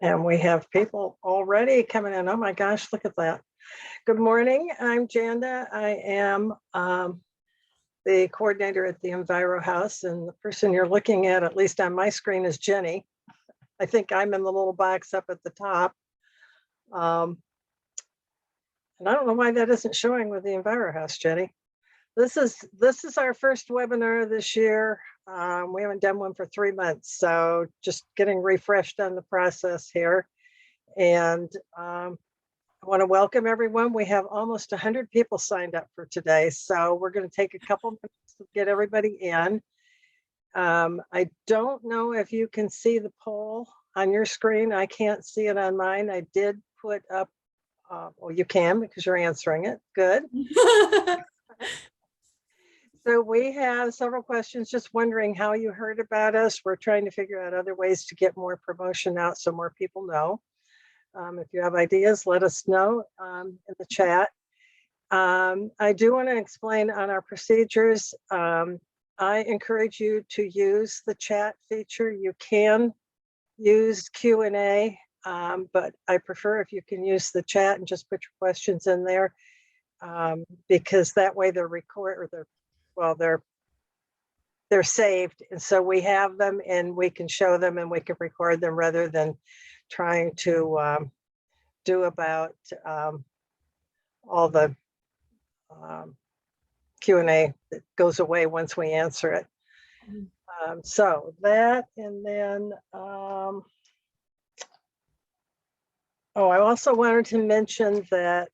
And we have people already coming in. Oh my gosh, look at that. Good morning. I'm Janda. I am the coordinator at the EnviroHouse, and the person you're looking at least on my screen, is Jenny. I think I'm in the little box up at the top. And I don't know why that isn't showing with the EnviroHouse, Jenny. This is our first webinar this year. We haven't done one for 3 months, so just getting refreshed on the process here. And I want to welcome everyone. We have almost 100 people signed up for today, so we're going to take a couple minutes to get everybody in. I don't know if you can see the poll on your screen. I can't see it on mine. I did put up, well, you can because you're answering it. Good. So we have several questions, just wondering how you heard about us. We're trying to figure out other ways to get more promotion out so more people know. If you have ideas, let us know in the chat. I do want to explain on our procedures. I encourage you to use the chat feature. You can use Q&A, but I prefer if you can use the chat and just put your questions in there, because that way they're recorded, or they're saved, and so we have them and we can show them and we can record them rather than trying to do about all the Q&A that goes away once we answer it. So that, and then oh, I also wanted to mention that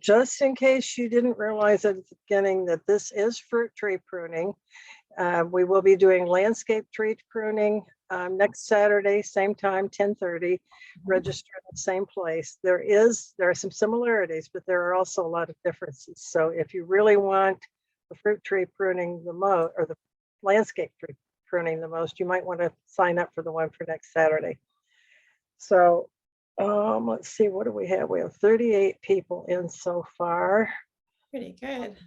just in case you didn't realize at the beginning that this is fruit tree pruning, we will be doing landscape tree pruning next Saturday, same time, 10:30, register in the same place. There are some similarities, but there are also a lot of differences. So if you really want the fruit tree pruning the most, or the landscape tree pruning the most, you might want to sign up for the one for next Saturday. So let's see, what do we have? We have 38 people in so far. Pretty good.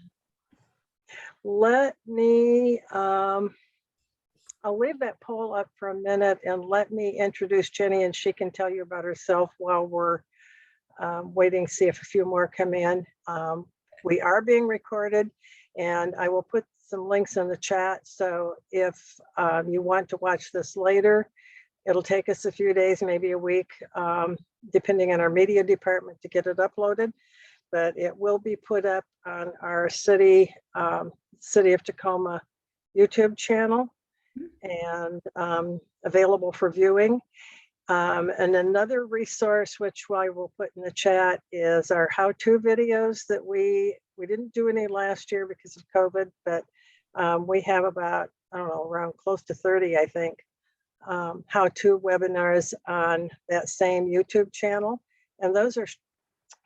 Let me, I'll leave that poll up for a minute and let me introduce Jenny, and she can tell you about herself while we're waiting to see if a few more come in. We are being recorded, and I will put some links in the chat. So if you want to watch this later, it'll take us a few days, maybe a week, depending on our media department, to get it uploaded. But it will be put up on our City of Tacoma YouTube channel and available for viewing. And another resource, which I will put in the chat, is our how-to videos that we didn't do any last year because of COVID, but we have about, I don't know, around close to 30, I think, how-to webinars on that same YouTube channel. And those are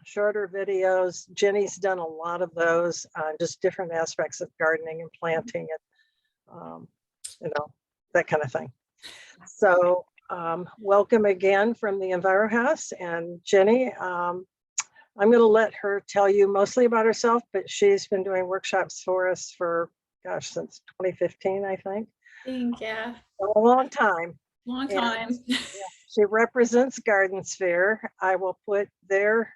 shorter videos. Jenny's done a lot of those, just different aspects of gardening and planting and, you know, that kind of thing. So welcome again from the EnviroHouse. And Jenny, I'm going to let her tell you mostly about herself, but she's been doing workshops for us for, gosh, since 2015, I think. Yeah. A long time. Long time. And, yeah, she represents Gardensphere. I will put their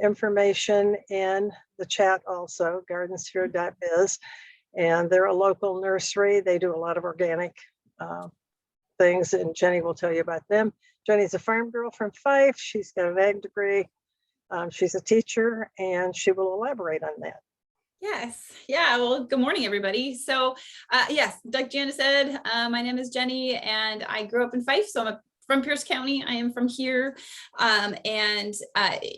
information in the chat also, gardensphere.biz. And they're a local nursery. They do a lot of organic things, and Jenny will tell you about them. Jenny's a farm girl from Fife. She's got an ag degree. She's a teacher, and she will elaborate on that. Yes. Yeah. Well, good morning, everybody. So yes, like Jana said, my name is Jenny, and I grew up in Fife. So I'm from Pierce County. I am from here. You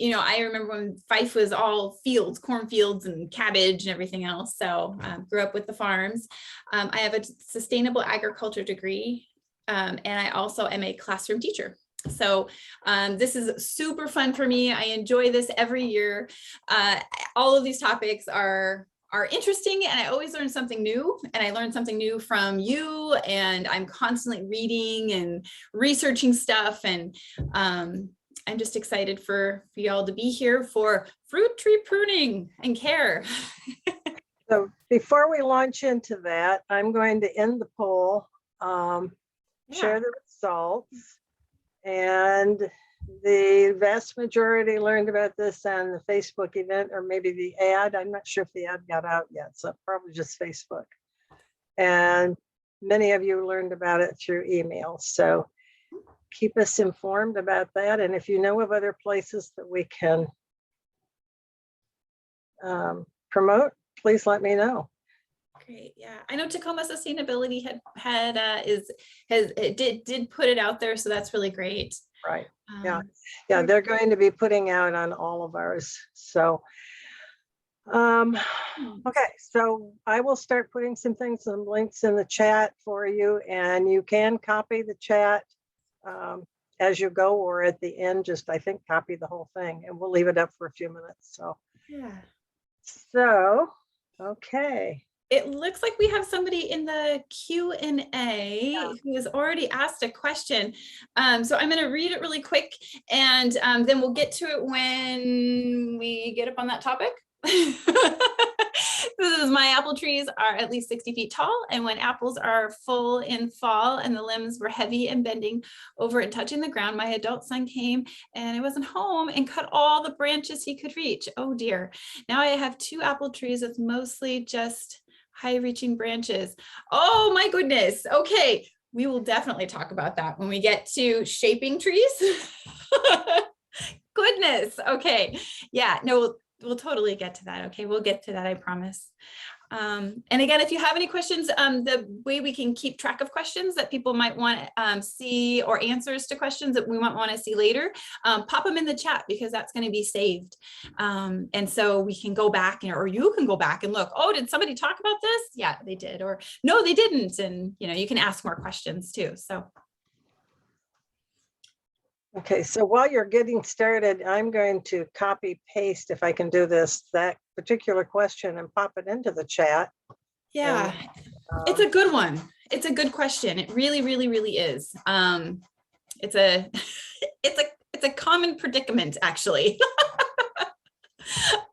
know, I remember when Fife was all fields, cornfields and cabbage and everything else. So grew up with the farms. I have a sustainable agriculture degree, and I also am a classroom teacher. So this is super fun for me. I enjoy this every year. All of these topics are interesting, and I always learn something new, and I learn something new from you, and I'm constantly reading and researching stuff, and I'm just excited for y'all to be here for fruit tree pruning and care. So before we launch into that, I'm going to end the poll, share the results. And the vast majority learned about this on the Facebook event, or maybe the ad. I'm not sure if the ad got out yet, so probably just Facebook. And many of you learned about it through email. So keep us informed about that. And if you know of other places that we can promote, please let me know. Great. Yeah, I know Tacoma Sustainability did put it out there, so that's really great. Right. Yeah, they're going to be putting out on all of ours. So okay, so I will start putting some links in the chat for you, and you can copy the chat as you go, or at the end, just I think copy the whole thing, and we'll leave it up for a few minutes. So yeah. So okay. It looks like we have somebody in the Q&A who has already asked a question. So I'm going to read it really quick, and then we'll get to it when we get up on that topic. This is, my apple trees are at least 60 feet tall, and when apples are full in fall and the limbs were heavy and bending over and touching the ground, my adult son came and I wasn't home and cut all the branches he could reach. Oh dear. Now I have 2 apple trees with mostly just high-reaching branches. Oh my goodness. Okay, we will definitely talk about that when we get to shaping trees. Goodness. Okay. Yeah, no, we'll totally get to that. Okay, we'll get to that, I promise. And again, if you have any questions, the way we can keep track of questions that people might want to see, or answers to questions that we might want to see later, pop them in the chat, because that's going to be saved. And so we can go back, or you can go back and look, oh, did somebody talk about this? Yeah, they did. Or no, they didn't. And, you know, you can ask more questions too. So. Okay, so while you're getting started, I'm going to copy paste, if I can do this, that particular question and pop it into the chat. Yeah, it's a good one. It's a good question. It really, really, really is. It's a it's a common predicament, actually.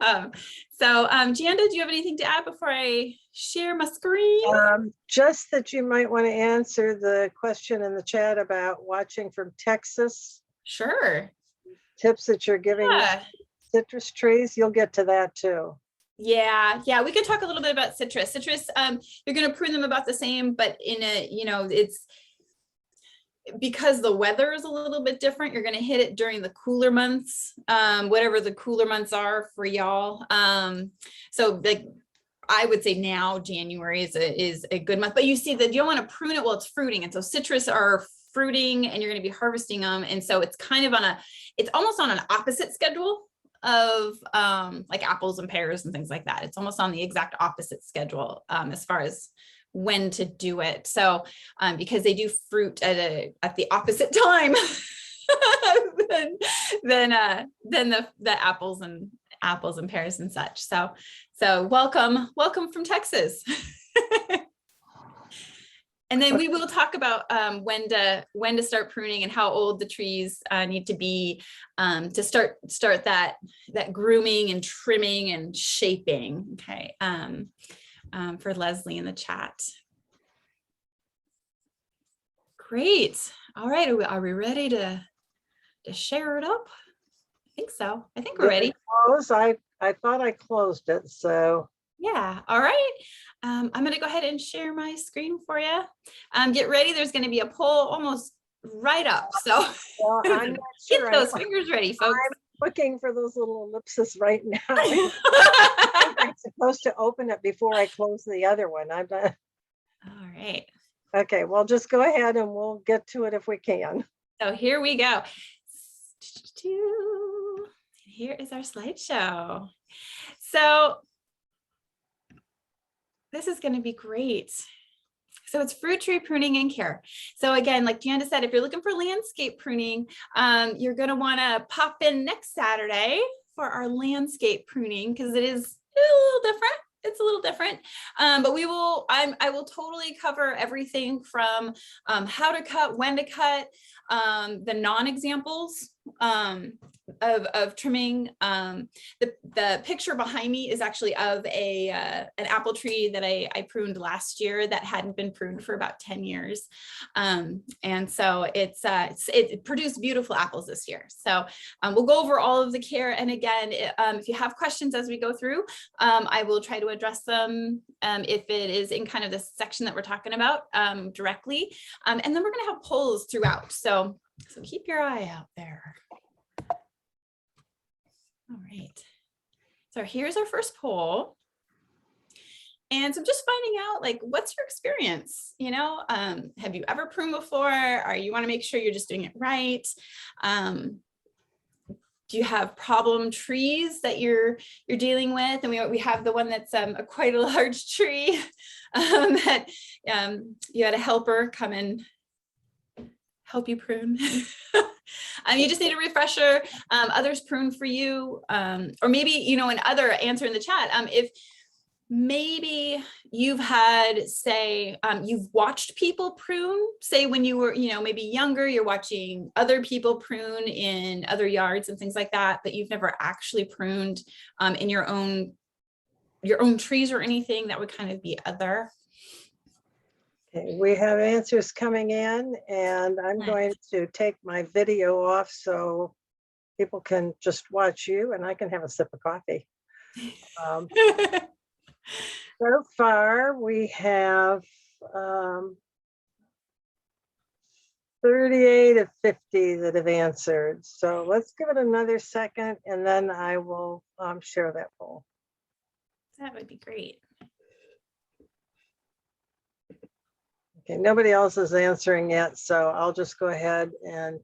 Gianda, do you have anything to add before I share my screen? Just that you might want to answer the question in the chat about watching from Texas. Sure. Tips that you're giving citrus trees. You'll get to that too. Yeah, we could talk a little bit about citrus. Citrus, you're going to prune them about the same, but in a, you know, it's because the weather is a little bit different. You're going to hit it during the cooler months, whatever the cooler months are for y'all. So like, I would say now January is a good month, but you see that you don't want to prune it while it's fruiting. And so citrus are fruiting and you're going to be harvesting them. And so it's kind of it's almost on an opposite schedule of like apples and pears and things like that. It's almost on the exact opposite schedule as far as when to do it. So because they do fruit at the opposite time than the apples and pears and such. So welcome from Texas. And then we will talk about when to start pruning and how old the trees need to be to start that grooming and trimming and shaping. Okay, for Leslie in the chat. Great. All right, are we ready to share it up? I think so. I think we're ready. I thought I closed it, so. Yeah, all right. I'm going to go ahead and share my screen for you. Get ready. There's going to be a poll almost right up. So well, I'm not sure. Get those fingers ready, folks. I'm looking for those little ellipses right now. I'm supposed to open it before I close the other one. I'm done. All right. Okay, well, just go ahead and we'll get to it if we can. So here we go. Here is our slideshow. So this is going to be great. So it's fruit tree pruning and care. So again, like Gianda said, if you're looking for landscape pruning, you're going to want to pop in next Saturday for our landscape pruning, because it is a little different. It's a little different, but I will totally cover everything from how to cut, when to cut, the non-examples, of trimming. The picture behind me is actually of an apple tree that I pruned last year that hadn't been pruned for about 10 years. And so it produced beautiful apples this year. So we'll go over all of the care. And again, if you have questions as we go through, I will try to address them if it is in kind of the section that we're talking about directly. And then we're going to have polls throughout. So keep your eye out there. All right, so here's our first poll. And so just finding out, like, what's your experience? You know, have you ever pruned before? Or you want to make sure you're just doing it right? Do you have problem trees that you're dealing with? And we have the one that's quite a large tree that you had a helper come and help you prune. You just need a refresher. Others prune for you, or maybe, you know, another answer in the chat. If maybe you've had, say, you've watched people prune, say when you were, you know, maybe younger, you're watching other people prune in other yards and things like that, but you've never actually pruned in your own trees or anything. That would kind of be other. Okay, we have answers coming in, and I'm going to take my video off so people can just watch you and I can have a sip of coffee. So far, we have 38 of 50 that have answered. So let's give it another second, and then I will share that poll. That would be great. Okay, nobody else is answering yet, so I'll just go ahead and,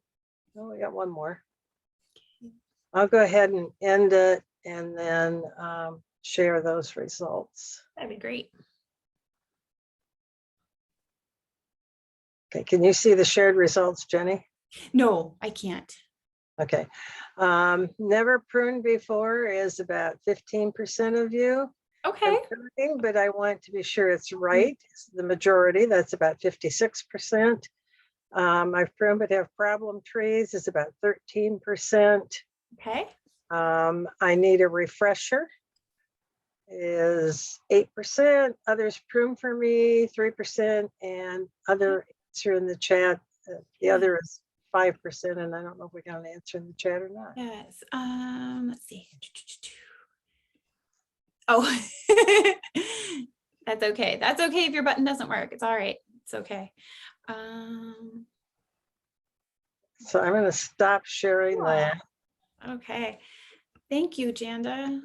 oh, we got one more. I'll go ahead and end it and then share those results. That'd be great. Okay, can you see the shared results, Jenny? No, I can't. Okay. Never pruned before is about 15% of you. Okay. Pruning, but I want to be sure it's right. It's the majority, that's about 56%. I've pruned but have problem trees is about 13%. Okay. I need a refresher is 8%. Others prune for me 3%, and other answer in the chat. The other is 5%, and I don't know if we got an answer in the chat or not. Yes. Let's see. Oh, that's okay. That's okay if your button doesn't work. It's all right. It's okay. So I'm going to stop sharing that. Okay. Thank you, Janda.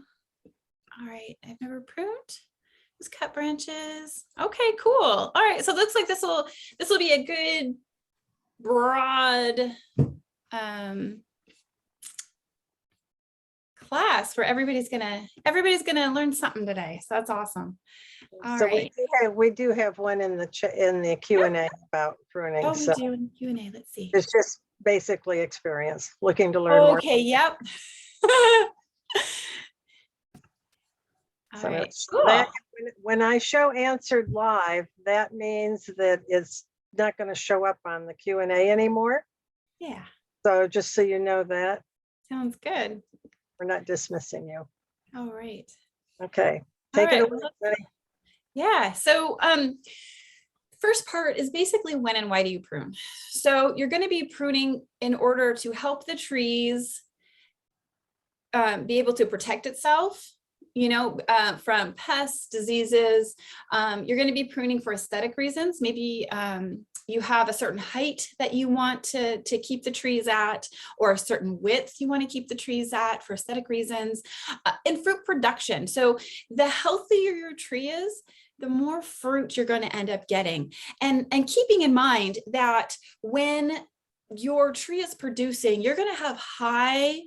All right. I've never pruned. Just cut branches. Okay, cool. All right. So it looks like this will be a good broad class where everybody's gonna learn something today. So that's awesome. All so right. we do have one in the Q&A about pruning. Oh, so we do in Q&A. Let's see. it's just basically experience, looking to learn more. Okay. Yep. All So right. Cool. when I show answered live, that means that it's not going to show up on the Q&A anymore. Yeah. So just so you know that. Sounds good. We're not dismissing you. All right. Okay. Take it away, Jenny. Yeah. So first part is basically when and why do you prune? So you're going to be pruning in order to help the trees be able to protect itself, you know, from pests, diseases. You're going to be pruning for aesthetic reasons. Maybe you have a certain height that you want to keep the trees at, or a certain width you want to keep the trees at for aesthetic reasons, and fruit production. So the healthier your tree is, the more fruit you're going to end up getting. And keeping in mind that when your tree is producing, you're going to have high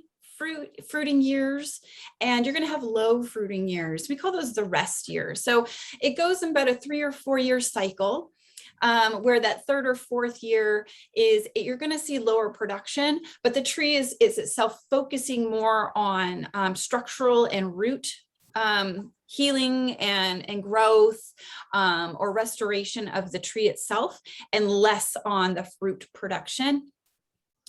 fruiting years, and you're going to have low fruiting years. We call those the rest years. So it goes in about a 3 or 4 year cycle, where that 3rd or 4th year is you're going to see lower production, but the tree is itself focusing more on structural and root healing and growth, or restoration of the tree itself, and less on the fruit production.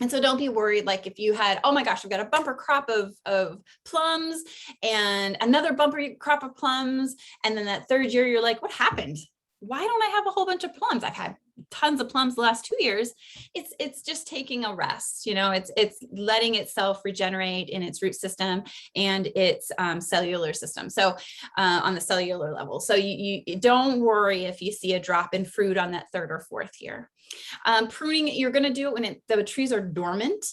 And so don't be worried, like if you had, oh my gosh, I've got a bumper crop of plums and another bumper crop of plums. And then that third year, you're like, what happened? Why don't I have a whole bunch of plums? I've had tons of plums the last 2 years. It's just taking a rest, you know, it's letting itself regenerate in its root system and its cellular system. So on the cellular level. So you don't worry if you see a drop in fruit on that third or fourth year. Pruning, you're going to do it when the trees are dormant.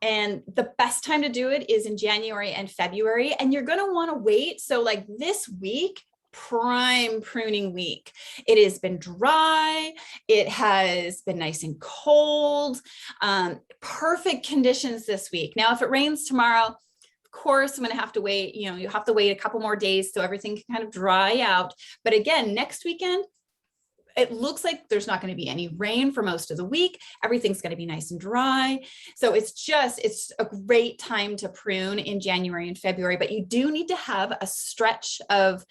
And the best time to do it is in January and February. And you're going to want to wait. So like this week, prime pruning week. It has been dry. It has been nice and cold. Perfect conditions this week. Now, if it rains tomorrow, of course, I'm going to have to wait. You know, you have to wait a couple more days so everything can kind of dry out. But again, next weekend, it looks like there's not going to be any rain for most of the week. Everything's going to be nice and dry. So it's a great time to prune in January and February, but you do need to have a stretch of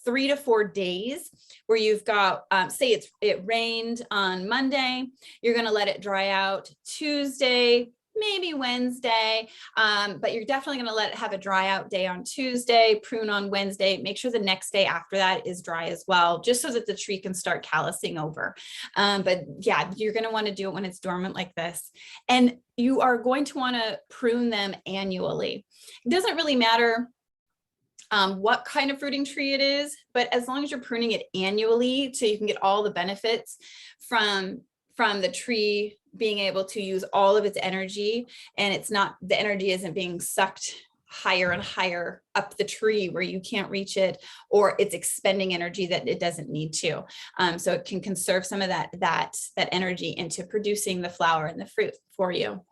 3 to 4 days where you've got, say it rained on Monday, you're going to let it dry out Tuesday, maybe Wednesday, but you're definitely going to let it have a dry out day on Tuesday, prune on Wednesday, make sure the next day after that is dry as well, just so that the tree can start callousing over. But yeah, you're going to want to do it when it's dormant like this. And you are going to want to prune them annually. It doesn't really matter what kind of fruiting tree it is, but as long as you're pruning it annually, so you can get all the benefits from the tree being able to use all of its energy, and the energy isn't being sucked higher and higher up the tree where you can't reach it, or it's expending energy that it doesn't need to. So it can conserve some of that energy into producing the flower and the fruit for you.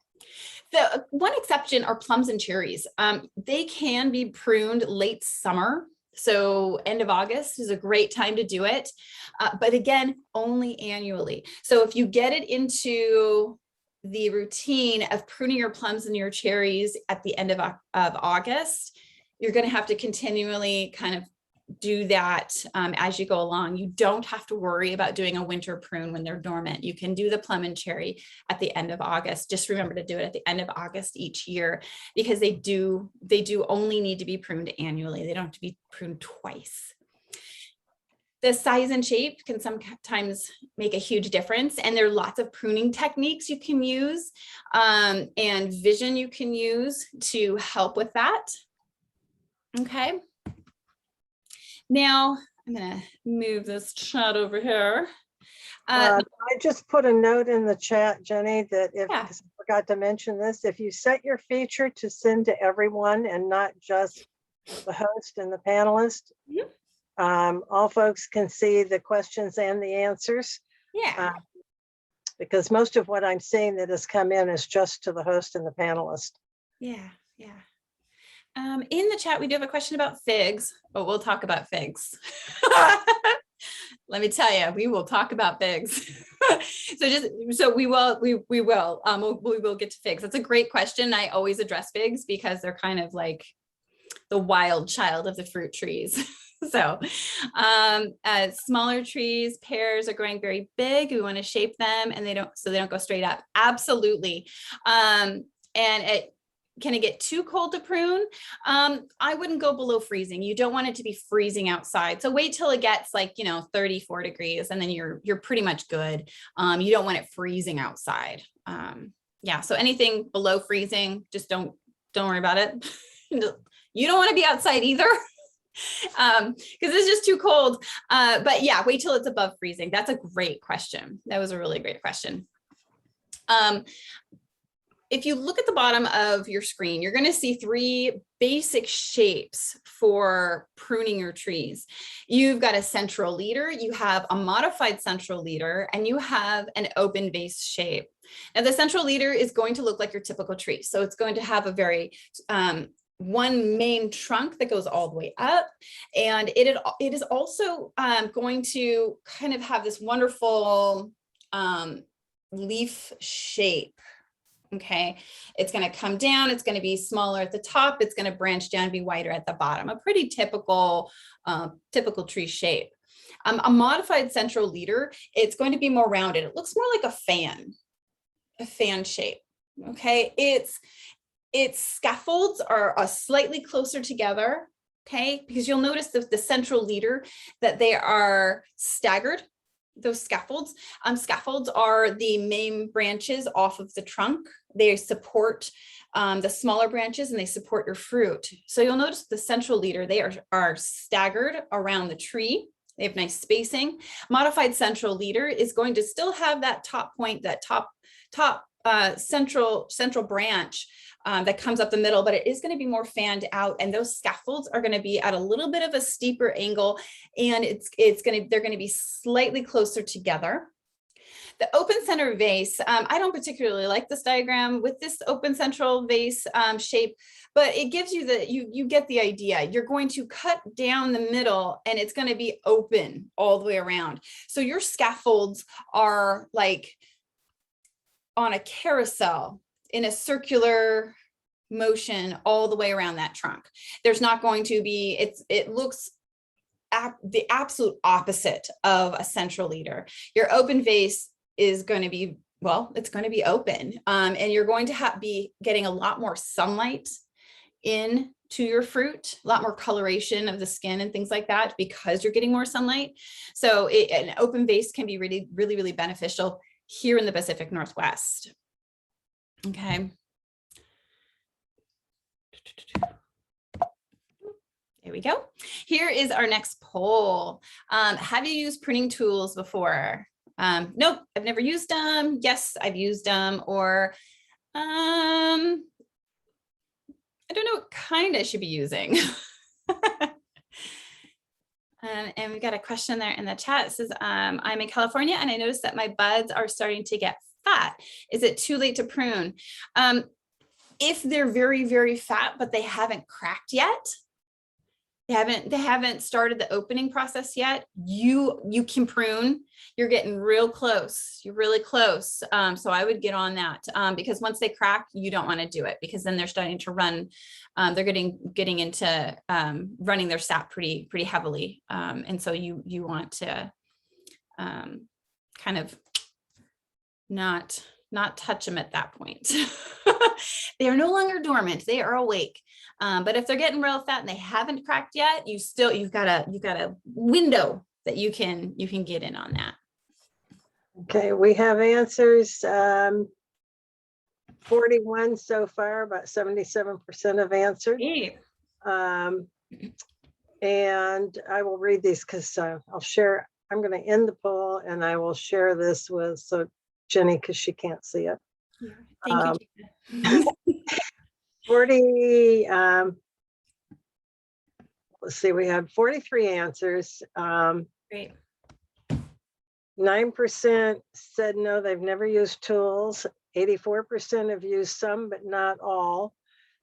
The one exception are plums and cherries. They can be pruned late summer. So end of August is a great time to do it. But again, only annually. So if you get it into the routine of pruning your plums and your cherries at the end of August, you're going to have to continually kind of do that as you go along. You don't have to worry about doing a winter prune when they're dormant. You can do the plum and cherry at the end of August. Just remember to do it at the end of August each year, because they do only need to be pruned annually. They don't have to be pruned twice. The size and shape can sometimes make a huge difference, and there are lots of pruning techniques you can use and vision you can use to help with that. Okay. Now I'm going to move this chat over here. I just put a note in the chat, Jenny, that Yeah. because I forgot to mention this, if you set your feature to send to everyone and not just the host and the panelist, all folks can see the questions and the answers. Yeah. Because most of what I'm seeing that has come in is just to the host and the panelist. Yeah. Yeah. In the chat, we do have a question about figs, but we'll talk about figs. Let me tell you, we will talk about figs. we will get to figs. That's a great question. I always address figs because they're kind of like the wild child of the fruit trees. So smaller trees, pears are growing very big. We want to shape them and they don't go straight up. Absolutely. Can it get too cold to prune? I wouldn't go below freezing. You don't want it to be freezing outside. So wait till it gets like, 34 degrees and then you're pretty much good. You don't want it freezing outside. Yeah, so anything below freezing, just don't worry about it. You don't want to be outside either. Because it's just too cold. But yeah, wait till it's above freezing. That's a great question. That was a really great question. If you look at the bottom of your screen, you're going to see 3 basic shapes for pruning your trees. You've got a central leader, you have a modified central leader, and you have an open base shape. Now the central leader is going to look like your typical tree. So it's going to have a very one main trunk that goes all the way up, and it is also going to kind of have this wonderful leaf shape. Okay, it's going to come down, it's going to be smaller at the top, it's going to branch down and be wider at the bottom. A pretty typical tree shape. A modified central leader, it's going to be more rounded. It looks more like a fan shape. Okay, its scaffolds are slightly closer together. Okay, because you'll notice that the central leader, that they are staggered. Those scaffolds are the main branches off of the trunk. They support the smaller branches, and they support your fruit. So you'll notice the central leader, they are staggered around the tree. They have nice spacing. Modified central leader is going to still have that top point, that top central branch that comes up the middle, but it is going to be more fanned out, and those scaffolds are going to be at a little bit of a steeper angle, and they're going to be slightly closer together. The open center vase, I don't particularly like this diagram with this open central vase shape, but it gives you you get the idea. You're going to cut down the middle, and it's going to be open all the way around. So your scaffolds are like on a carousel in a circular motion all the way around that trunk. There's not going to be, it looks the absolute opposite of a central leader. Your open vase is going to be, well, it's going to be open, and you're going to be getting a lot more sunlight in to your fruit, a lot more coloration of the skin and things like that, because you're getting more sunlight. So an open vase can be really, really, really beneficial here in the Pacific Northwest. Okay. There we go. Here is our next poll. Have you used pruning tools before? Nope, I've never used them. Yes, I've used them. Or I don't know what kind I should be using. And we've got a question there in the chat. It says, I'm in California and I noticed that my buds are starting to get fat. Is it too late to prune? If they're very, very fat, but they haven't cracked yet, they haven't started the opening process yet, you can prune. You're getting real close. You're really close. So I would get on that, because once they crack, you don't want to do it, because then they're starting to run. They're getting into running their sap pretty heavily. And so you want to kind of not touch them at that point. They are no longer dormant. They are awake. But if they're getting real fat and they haven't cracked yet, you've got a window that you can get in on that. Okay, we have answers. 41 so far, about 77% have answered. Hey. And I will read these because I'll share. I'm going to end the poll and I will share this with Jenny, because she can't see it. Yeah, thank you. 40, let's see, we had 43 answers. Great. 9% said no, they've never used tools. 84% have used some, but not all.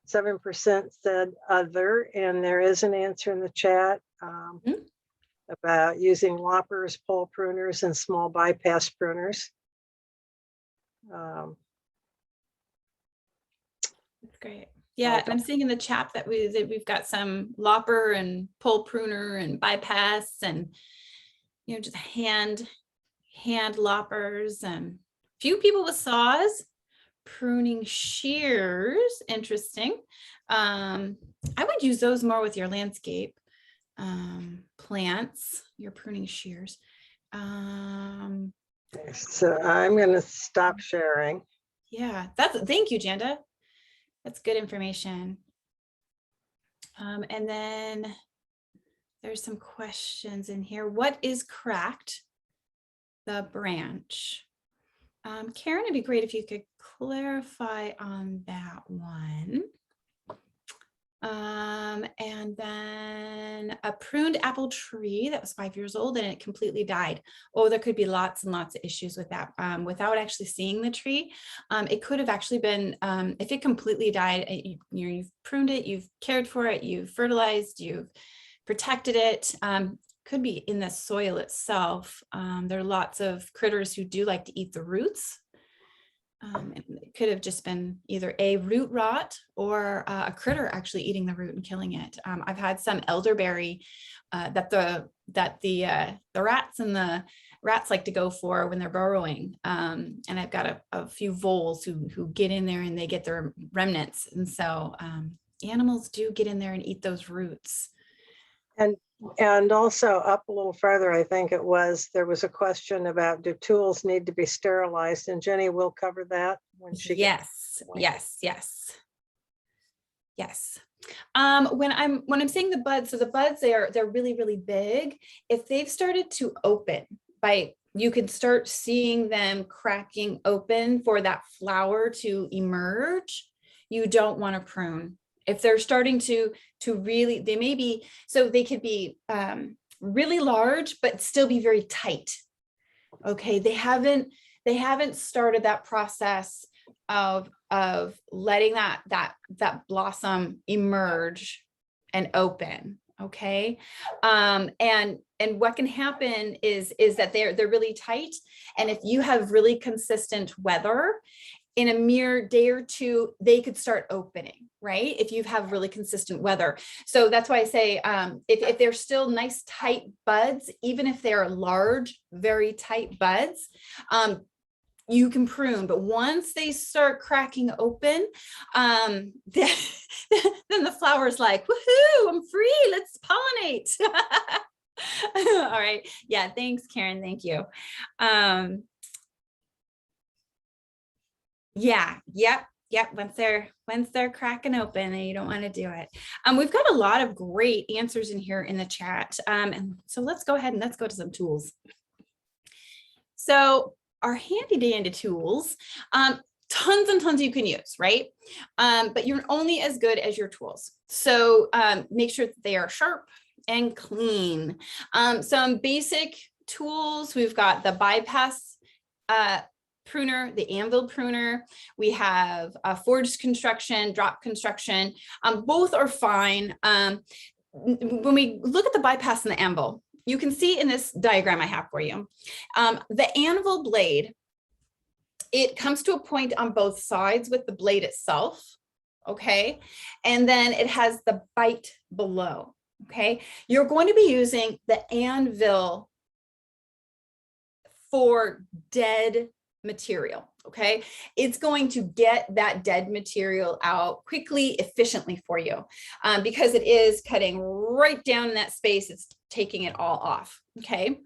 7% said other, and there is an answer in the chat about using loppers, pole pruners, and small bypass pruners. That's great. Yeah, and I'm seeing in the chat that we've got some lopper and pole pruner and bypass, and just hand loppers, and a few people with saws, pruning shears. Interesting. I would use those more with your landscape plants, your pruning shears. So I'm going to stop sharing. Yeah, thank you, Janda. That's good information. And then there's some questions in here. What is cracked? The branch. Karen, it'd be great if you could clarify on that one. And then a pruned apple tree that was 5 years old and it completely died. Oh, there could be lots and lots of issues with that. Without actually seeing the tree, it could have actually been, if it completely died, you've pruned it, you've cared for it, you've fertilized, you've protected it. Could be in the soil itself. There are lots of critters who do like to eat the roots. It could have just been either a root rot or a critter actually eating the root and killing it. I've had some elderberry that the rats and the rats like to go for when they're burrowing. And I've got a few voles who get in there and they get their remnants. And so animals do get in there and eat those roots. And also up a little further, I think it was, there was a question about, do tools need to be sterilized? And Jenny will cover that when she Yes. When I'm saying the buds, so the buds, they're really, really big. If they've started to open, you can start seeing them cracking open for that flower to emerge. You don't want to prune. If they're starting to really, they may be, so they could be really large, but still be very tight. Okay, they haven't started that process of letting that blossom emerge and open. Okay, and what can happen is that they're really tight, and if you have really consistent weather, in a mere day or two, they could start opening, right? If you have really consistent weather. So that's why I say, if they're still nice, tight buds, even if they're large, very tight buds, you can prune. But once they start cracking open, then the flower's like, woohoo, I'm free, let's pollinate. All right. Yeah, thanks, Karen. Thank you. Yeah, yep. Once they're cracking open, and you don't want to do it. We've got a lot of great answers in here in the chat. And so let's go ahead and let's go to some tools. So our handy dandy tools, tons and tons you can use, right? But you're only as good as your tools. So make sure that they are sharp and clean. Some basic tools, we've got the bypass pruner, the anvil pruner. We have forged construction, drop construction. Both are fine. When we look at the bypass and the anvil, you can see in this diagram I have for you, the anvil blade, it comes to a point on both sides with the blade itself, okay? And then it has the bite below, okay? You're going to be using the anvil for dead material, okay? It's going to get that dead material out quickly, efficiently for you, because it is cutting right down in that space. It's taking it all off, okay?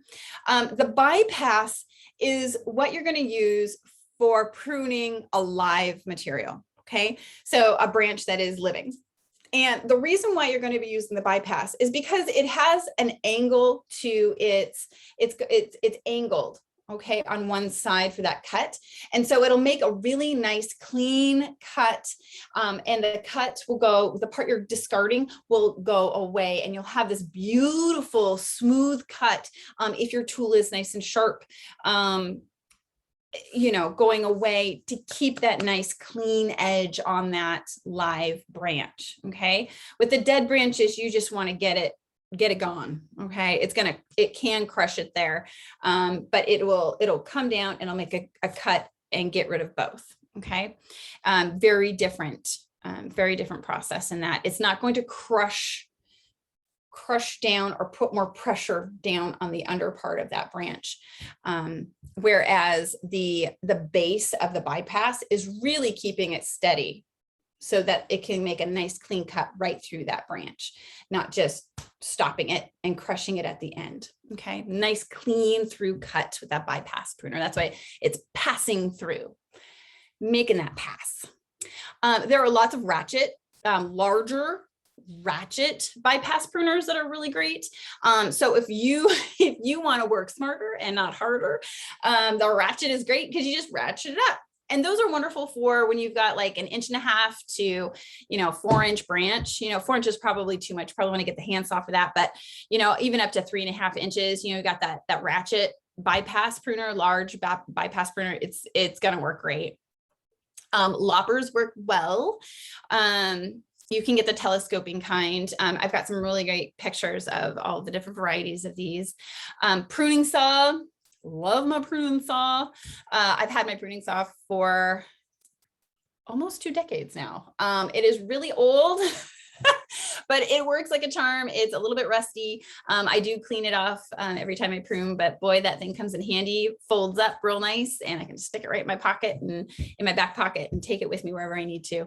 The bypass is what you're going to use for pruning a live material, okay? So a branch that is living. And the reason why you're going to be using the bypass is because it has an angle to it's angled, okay, on one side for that cut. And so it'll make a really nice clean cut, and the cut will go, the part you're discarding will go away, and you'll have this beautiful smooth cut if your tool is nice and sharp, you know, going away to keep that nice clean edge on that live branch. Okay, with the dead branches, you just want to get it gone. Okay, it can crush it there, but it'll come down and it'll make a cut and get rid of both. Okay, very different process in that it's not going to crush down or put more pressure down on the under part of that branch, whereas the base of the bypass is really keeping it steady so that it can make a nice clean cut right through that branch, not just stopping it and crushing it at the end. Okay, nice clean through cut with that bypass pruner. That's why it's passing through, making that pass. There are lots of larger ratchet bypass pruners that are really great. So if you want to work smarter and not harder, the ratchet is great because you just ratchet it up. And those are wonderful for when you've got like 1.5 inches to, 4-inch branch. 4 inches is probably too much. Probably want to get the hands off of that. But, even up to 3.5 inches, you got that ratchet bypass pruner, large bypass pruner. It's going to work great. Loppers work well. You can get the telescoping kind. I've got some really great pictures of all the different varieties of these. Pruning saw. Love my pruning saw. I've had my pruning saw for almost 2 decades now. It is really old. but it works like a charm. It's a little bit rusty. I do clean it off every time I prune, but boy, that thing comes in handy, folds up real nice, and I can just stick it right in my pocket and in my back pocket and take it with me wherever I need to.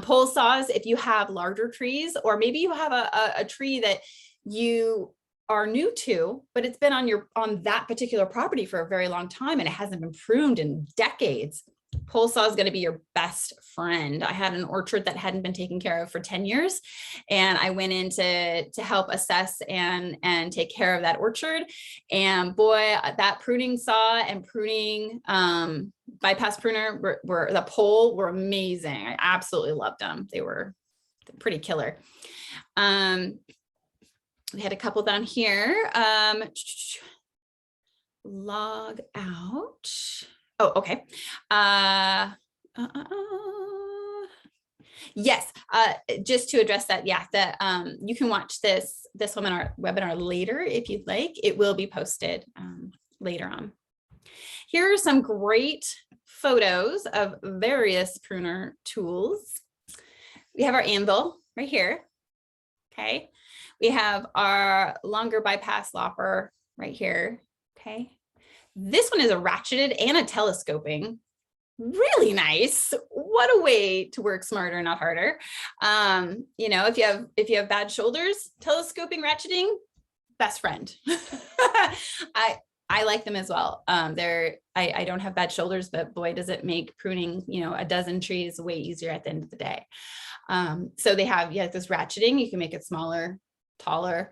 Pole saws, if you have larger trees, or maybe you have a tree that you are new to, but it's been on that particular property for a very long time and it hasn't been pruned in decades. Pole saw is going to be your best friend. I had an orchard that hadn't been taken care of for 10 years. And I went in to help assess and take care of that orchard. And boy, that pruning saw and pruning bypass pruner were the pole were amazing. I absolutely loved them. They were pretty killer. We had a couple down here. Log out. Oh, okay. Yes, just to address that, yeah, you can watch this webinar later if you'd like. It will be posted later on. Here are some great photos of various pruner tools. We have our anvil right here. Okay. We have our longer bypass lopper right here. Okay. This one is a ratcheted and a telescoping. Really nice. What a way to work smarter, not harder. You know, if you have bad shoulders, telescoping, ratcheting, best friend. I like them as well. I don't have bad shoulders, but boy, does it make pruning, you know, a dozen trees way easier at the end of the day. So they have, yeah, this ratcheting, you can make it smaller, taller.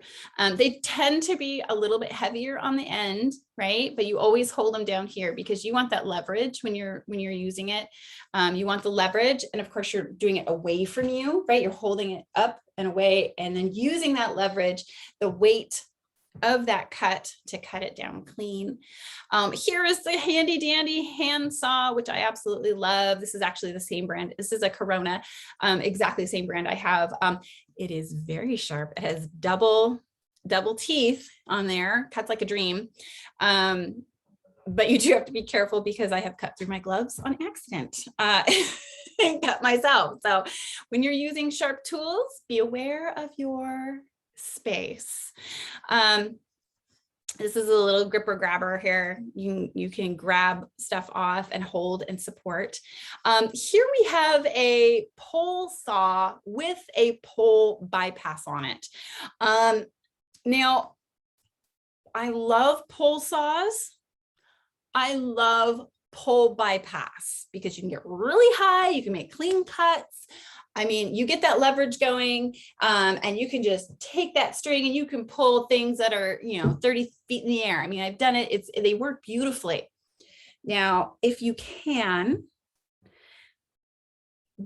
They tend to be a little bit heavier on the end, right? But you always hold them down here because you want that leverage when you're using it. You want the leverage, and of course you're doing it away from you, right? You're holding it up and away, and then using that leverage, the weight of that cut to cut it down clean. Here is the handy dandy hand saw, which I absolutely love. This is actually the same brand. This is a Corona, exactly the same brand I have. It is very sharp. It has double teeth on there, cuts like a dream. But you do have to be careful because I have cut through my gloves on accident and cut myself. So when you're using sharp tools, be aware of your space. This is a little gripper grabber here. You can grab stuff off and hold and support. Here we have a pole saw with a pole bypass on it. Now, I love pole saws. I love pole bypass because you can get really high, you can make clean cuts. I mean, you get that leverage going, and you can just take that string and you can pull things that are, 30 feet in the air. I mean, I've done it. They work beautifully. Now, if you can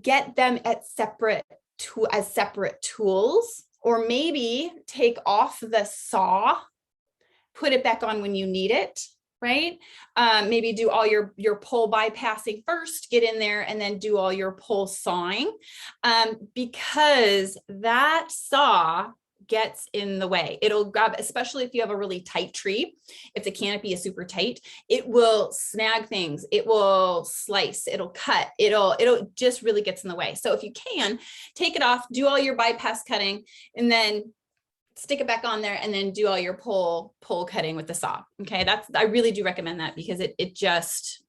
get them as separate tools, or maybe take off the saw, put it back on when you need it. Right? Maybe do all your pole bypassing first, get in there, and then do all your pole sawing, because that saw gets in the way. It'll grab, especially if you have a really tight tree. If the canopy is super tight, it will snag things. It will slice. It'll cut. It'll just really gets in the way. So if you can, take it off, do all your bypass cutting, and then stick it back on there, and then do all your pole cutting with the saw. Okay, I really do recommend that because it just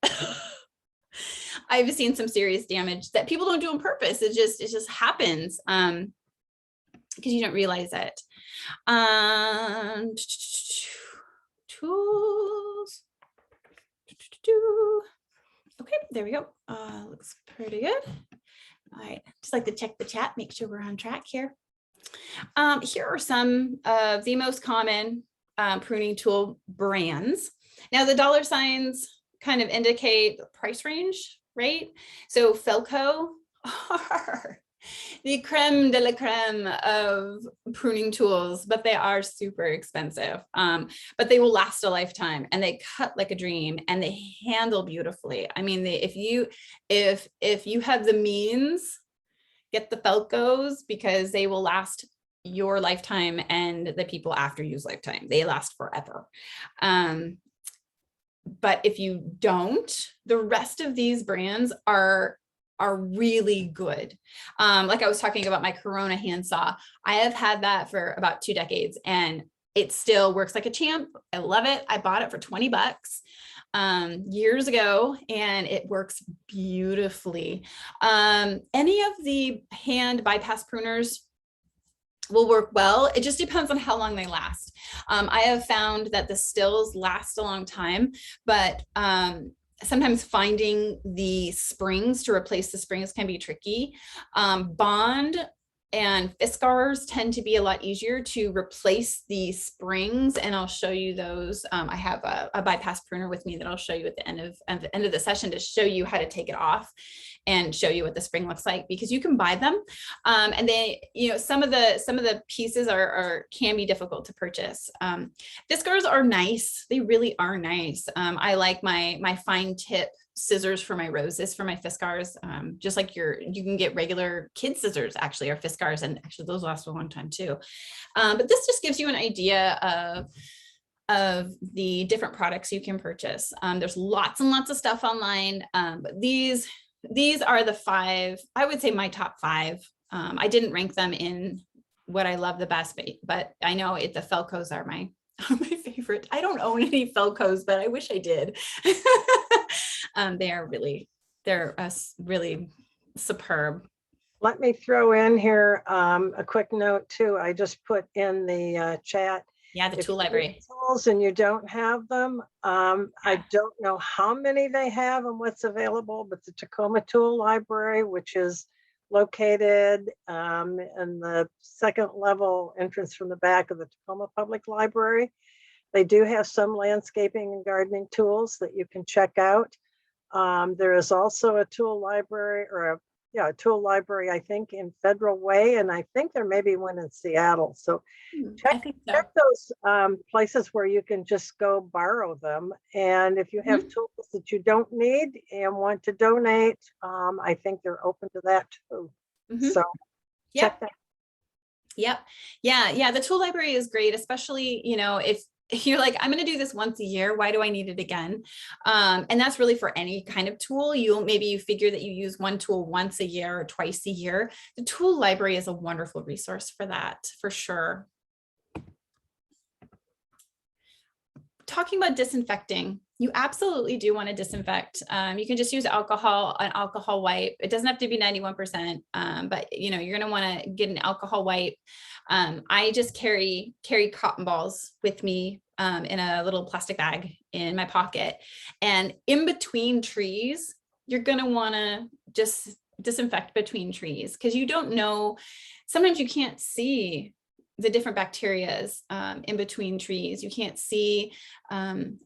I've seen some serious damage that people don't do on purpose. It just happens because you don't realize it. Tools. Okay, there we go. Looks pretty good. All right, just like to check the chat, make sure we're on track here. Here are some of the most common pruning tool brands. Now the dollar signs kind of indicate the price range, right? So Felco are the creme de la creme of pruning tools, but they are super expensive. But they will last a lifetime, and they cut like a dream, and they handle beautifully. I mean, if you have the means, get the Felcos, because they will last your lifetime and the people after you's lifetime. They last forever. But if you don't, the rest of these brands are are really good. Like I was talking about my Corona handsaw. I have had that for about 2 decades and it still works like a champ. I love it. I bought it for 20 bucks years ago and it works beautifully. Any of the hand bypass pruners will work well. It just depends on how long they last. I have found that the stills last a long time, but sometimes finding the springs to replace the springs can be tricky. Bond and Fiskars tend to be a lot easier to replace the springs, and I'll show you those. I have a bypass pruner with me that I'll show you at the end of the session to show you how to take it off and show you what the spring looks like, because you can buy them. And they, you know, some of the pieces can be difficult to purchase. Fiskars are nice. They really are nice. I like my fine tip scissors for my roses for my Fiskars, just like you can get regular kid scissors actually, or Fiskars, and actually those last a long time too. But this just gives you an idea of the different products you can purchase. There's lots and lots of stuff online, but these are the 5, I would say my top 5. I didn't rank them in what I love the best, but I know the Felcos are my favorite. I don't own any Felcos, but I wish I did. They're really superb. Let me throw in here a quick note too. I just put in the chat. Yeah, the tool library. Tools and you don't have them. I don't know how many they have and what's available, but the Tacoma Tool Library, which is located in the 2nd level entrance from the back of the Tacoma Public Library. They do have some landscaping and gardening tools that you can check out. There is also a tool library, or a tool library, I think, in Federal Way, and I think there may be one in Seattle. So check those places where you can just go borrow them. And if you have tools that you don't need and want to donate, I think they're open to that too. So check that. Yep. Yeah. The tool library is great, especially, you know, if you're like, I'm going to do this once a year, why do I need it again? And that's really for any kind of tool. Maybe you figure that you use one tool once a year or twice a year. The tool library is a wonderful resource for that, for sure. Talking about disinfecting, you absolutely do want to disinfect. You can just use an alcohol wipe. It doesn't have to be 91%, but you know, you're going to want to get an alcohol wipe. I just carry cotton balls with me in a little plastic bag in my pocket. And in between trees, you're going to want to just disinfect between trees, because you don't know, sometimes you can't see the different bacterias in between trees. You can't see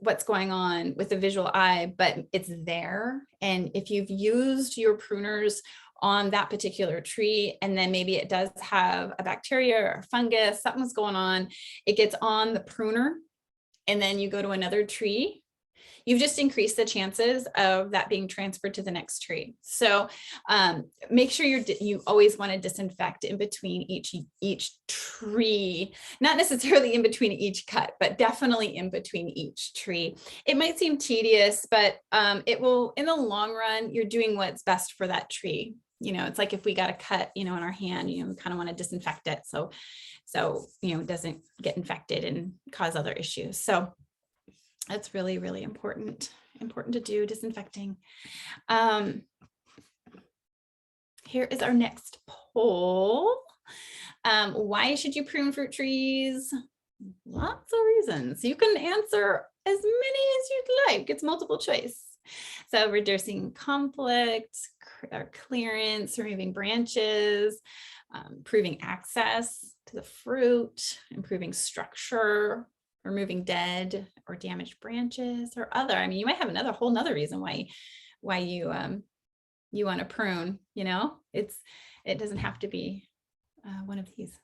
what's going on with the visual eye, but it's there. And if you've used your pruners on that particular tree, and then maybe it does have a bacteria or fungus, something's going on, it gets on the pruner, and then you go to another tree, you've just increased the chances of that being transferred to the next tree. So make sure you always want to disinfect in between each tree, not necessarily in between each cut, but definitely in between each tree. It might seem tedious, but it will, in the long run, you're doing what's best for that tree. You know, it's like if we got a cut, you know, in our hand, you know, we kind of want to disinfect it. So, you know, it doesn't get infected and cause other issues. So that's really, really important to do disinfecting. Here is our next poll. Why should you prune fruit trees? Lots of reasons. You can answer as many as you'd like. It's multiple choice. So reducing conflict, or clearance, removing branches, improving access to the fruit, improving structure, removing dead or damaged branches, or other. I mean, you might have a whole nother reason why you want to prune. You know, it doesn't have to be one of these.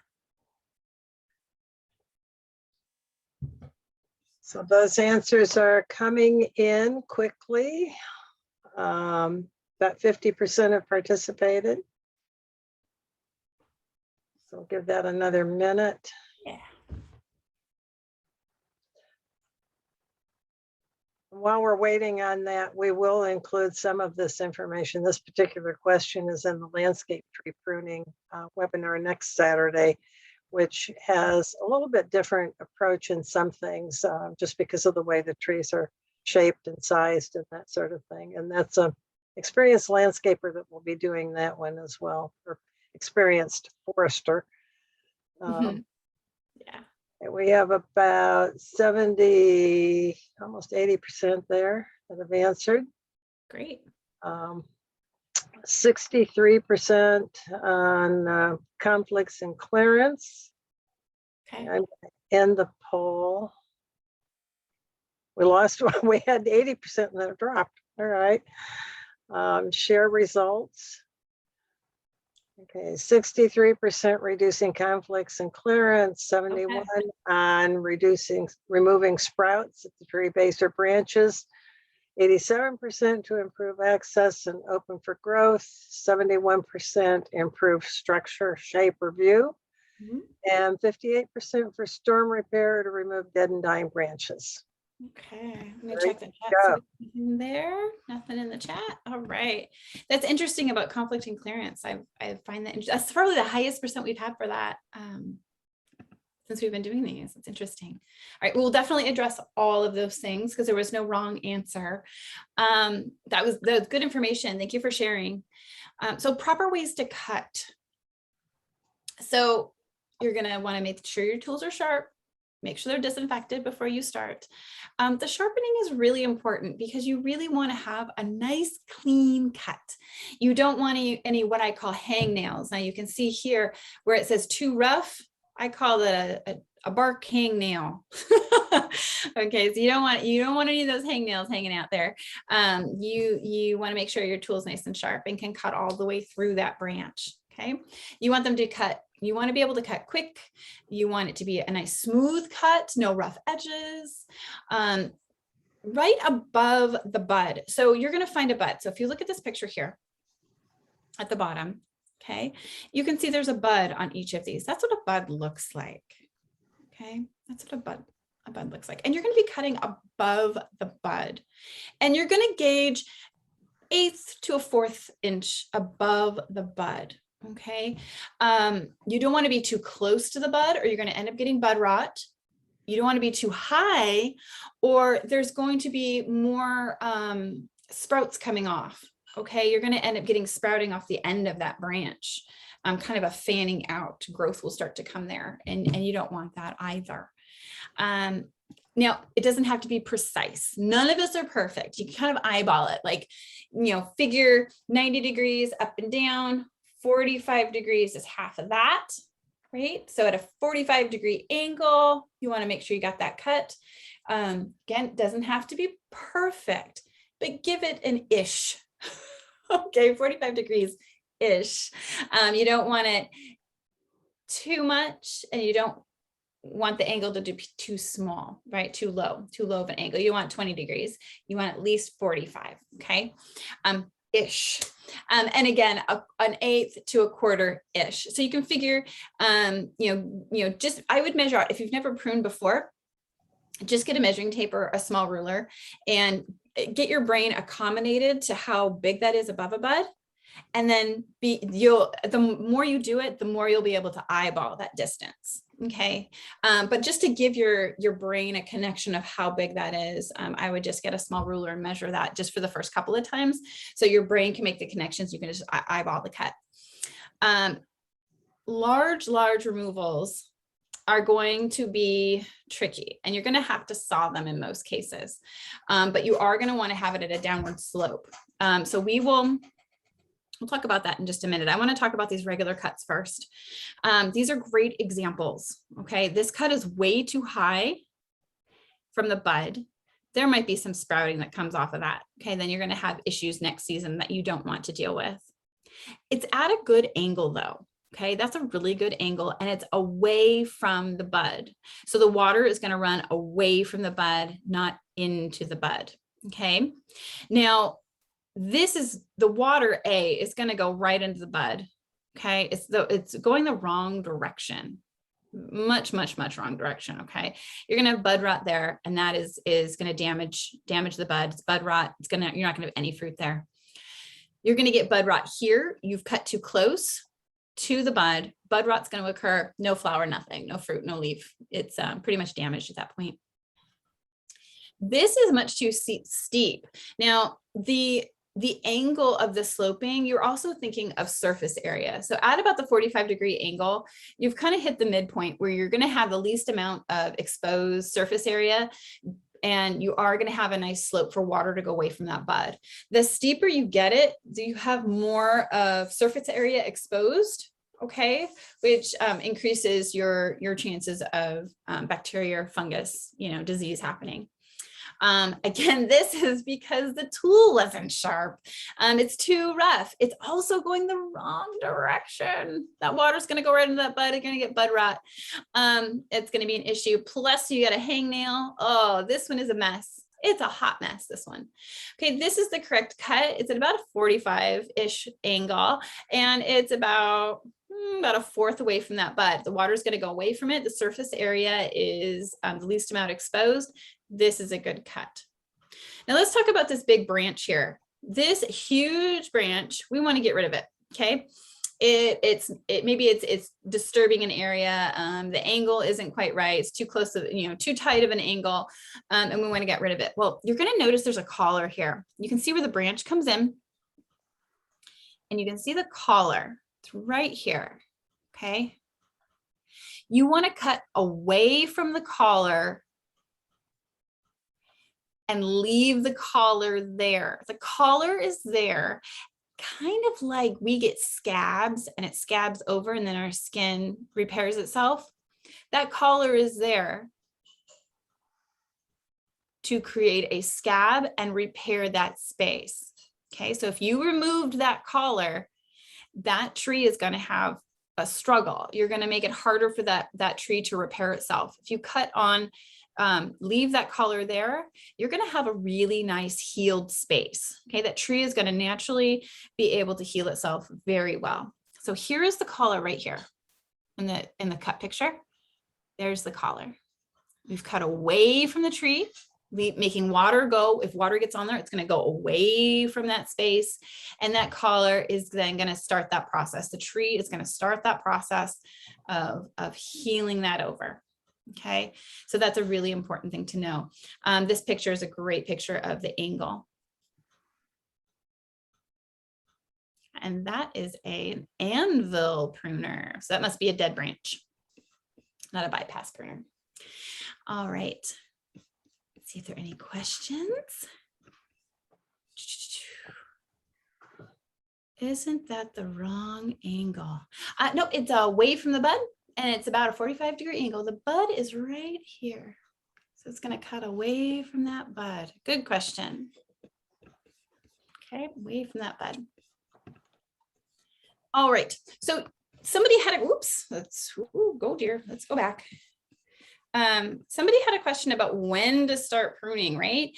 So those answers are coming in quickly. About 50% have participated. So I'll give that another minute. Yeah. While we're waiting on that, we will include some of this information. This particular question is in the landscape tree pruning webinar next Saturday, which has a little bit different approach in some things, just because of the way the trees are shaped and sized and that sort of thing. And that's a experienced landscaper that will be doing that one as well, or experienced forester. Yeah. We have about 70, almost 80% there that have answered. Great. 63% on conflicts and clearance. Okay. I'm gonna end the poll. We lost one. We had 80% and then it dropped. All right. Share results. Okay, 63% reducing conflicts and clearance, 71 on removing sprouts at the tree base or branches, 87% to improve access and open for growth, 71% improve structure, shape, or view, and 58% for storm repair to remove dead and dying branches. Okay, let me check the chat. In there, nothing in the chat. All right, that's interesting about conflict and clearance. I find that's probably the highest percent we've had for that since we've been doing these. It's interesting. All right, we'll definitely address all of those things because there was no wrong answer. That was good information. Thank you for sharing. So proper ways to cut. So you're gonna want to make sure your tools are sharp. Make sure they're disinfected before you start. The sharpening is really important because you really want to have a nice clean cut. You don't want any what I call hang nails. Now you can see here where it says too rough. I call that a bark hang nail. Okay, so you don't want any of those hang nails hanging out there. You want to make sure your tool's nice and sharp and can cut all the way through that branch. Okay, you want them to cut. You want to be able to cut quick. You want it to be a nice smooth cut, no rough edges, right above the bud. So you're going to find a bud. So if you look at this picture here at the bottom, okay, you can see there's a bud on each of these. That's what a bud looks like. Okay, that's what a bud looks like. And you're going to be cutting above the bud. And you're going to gauge 1/8 to 1/4 inch above the bud. Okay, you don't want to be too close to the bud or you're going to end up getting bud rot. You don't want to be too high or there's going to be more sprouts coming off. Okay, you're going to end up getting sprouting off the end of that branch. Kind of a fanning out growth will start to come there and you don't want that either. Now, it doesn't have to be precise. None of us are perfect. You can kind of eyeball it, like, figure 90 degrees up and down. 45 degrees is half of that, right? So at a 45-degree angle, you want to make sure you got that cut. Again, it doesn't have to be perfect, but give it an ish. Okay, 45 degrees ish. You don't want it too much and you don't want the angle to be too small, right? Too low of an angle. You want 20 degrees. You want at least 45, okay? Ish. And again, an 1/8 to 1/4 ish. So you can figure, just, I would measure out, if you've never pruned before, just get a measuring tape or a small ruler and get your brain accommodated to how big that is above a bud. And then the more you do it, the more you'll be able to eyeball that distance. Okay. But just to give your brain a connection of how big that is, I would just get a small ruler and measure that just for the first couple of times. So your brain can make the connections. You can just eyeball the cut. Large removals are going to be tricky and you're going to have to saw them in most cases. But you are going to want to have it at a downward slope. So we'll talk about that in just a minute. I want to talk about these regular cuts first. These are great examples. Okay, this cut is way too high from the bud. There might be some sprouting that comes off of that. Okay, then you're going to have issues next season that you don't want to deal with. It's at a good angle though. Okay, that's a really good angle and it's away from the bud. So the water is going to run away from the bud, not into the bud. Okay, now this is the water is going to go right into the bud. Okay, it's going the wrong direction. much wrong direction. Okay. You're going to have bud rot there, and that is going to damage the bud. It's bud rot. You're not going to have any fruit there. You're going to get bud rot here. You've cut too close to the bud. Bud rot's going to occur. No flower, nothing, no fruit, no leaf. It's pretty much damaged at that point. This is much too steep. Now, the angle of the sloping, you're also thinking of surface area. So at about the 45-degree angle, you've kind of hit the midpoint where you're going to have the least amount of exposed surface area, and you are going to have a nice slope for water to go away from that bud. The steeper you get it, you have more of surface area exposed, okay, which increases your chances of bacteria or fungus, disease happening. Again, this is because the tool wasn't sharp. It's too rough. It's also going the wrong direction. That water's going to go right into that bud. You're going to get bud rot. It's going to be an issue. Plus you got a hangnail. Oh, this one is a mess. It's a hot mess, this one. Okay, this is the correct cut. It's at about a 45-ish angle, and it's about a fourth away from that bud. The water is going to go away from it. The surface area is the least amount exposed. This is a good cut. Now let's talk about this big branch here. This huge branch, we want to get rid of it. Okay. Maybe it's disturbing an area. The angle isn't quite right. It's too close to, too tight of an angle. And we want to get rid of it. Well, you're going to notice there's a collar here. You can see where the branch comes in, and you can see the collar. It's right here. Okay. You want to cut away from the collar and leave the collar there. The collar is there, kind of like we get scabs and it scabs over and then our skin repairs itself. That collar is there to create a scab and repair that space. Okay, so if you removed that collar, that tree is going to have a struggle. You're going to make it harder for that tree to repair itself. If you cut on, leave that collar there, you're going to have a really nice healed space. Okay, that tree is going to naturally be able to heal itself very well. So here is the collar right here in the cut picture. There's the collar. We've cut away from the tree, making water go. If water gets on there, it's going to go away from that space. And that collar is then going to start that process. The tree is going to start that process of healing that over. Okay, so that's a really important thing to know. This picture is a great picture of the angle. And that is an anvil pruner. So that must be a dead branch, not a bypass pruner. All right. Let's see if there are any questions. Isn't that the wrong angle? No, it's away from the bud. And it's about a 45-degree angle. The bud is right here. So it's going to cut away from that bud. Good question. Okay, away from that bud. All right. So somebody had a, whoops, go dear. Let's go back. Somebody had a question about when to start pruning, right?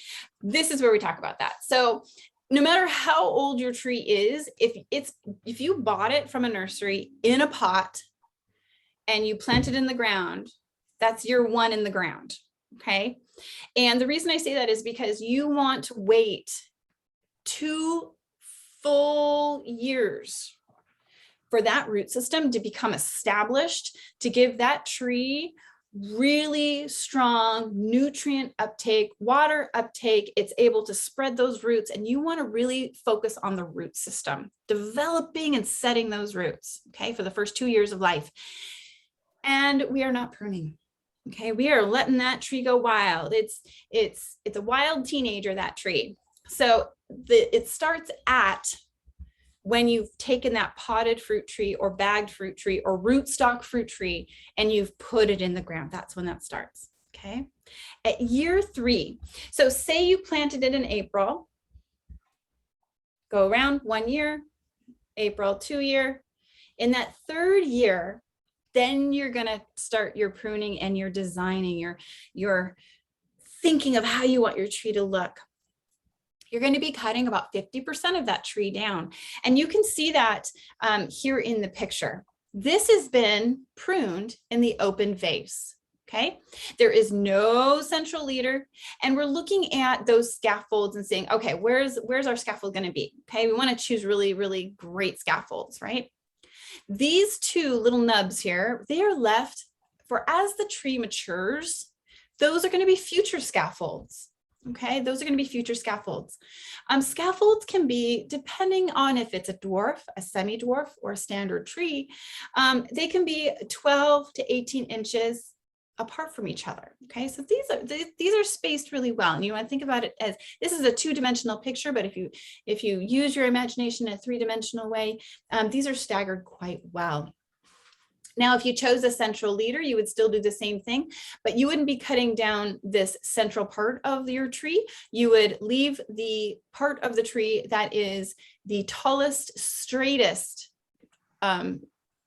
This is where we talk about that. So no matter how old your tree is, if you bought it from a nursery in a pot, and you plant it in the ground, that's year one in the ground, okay? And the reason I say that is because you want to wait 2 full years for that root system to become established, to give that tree really strong nutrient uptake, water uptake. It's able to spread those roots, and you want to really focus on the root system, developing and setting those roots, okay, for the first 2 years of life. And we are not pruning. Okay, we are letting that tree go wild. It's a wild teenager, that tree. So it starts at when you've taken that potted fruit tree or bagged fruit tree or rootstock fruit tree and you've put it in the ground. That's when that starts. Okay, at year 3. So say you planted it in April. Go around 1 year, April 2 year. In that 3rd year, then you're going to start your pruning and your designing, your thinking of how you want your tree to look. You're going to be cutting about 50% of that tree down. And you can see that here in the picture. This has been pruned in the open vase. Okay, there is no central leader, and we're looking at those scaffolds and saying, okay, where's our scaffold going to be? Okay, we want to choose really, really great scaffolds, right? These two little nubs here, they are left for as the tree matures, those are going to be future scaffolds. Okay, those are going to be future scaffolds. Scaffolds can be, depending on if it's a dwarf, a semi-dwarf, or a standard tree, they can be 12 to 18 inches apart from each other. Okay, so these are spaced really well, and you want to think about it as this is a two-dimensional picture, but if you use your imagination in a three-dimensional way, these are staggered quite well. Now, if you chose a central leader, you would still do the same thing, but you wouldn't be cutting down this central part of your tree. You would leave the part of the tree that is the tallest, straightest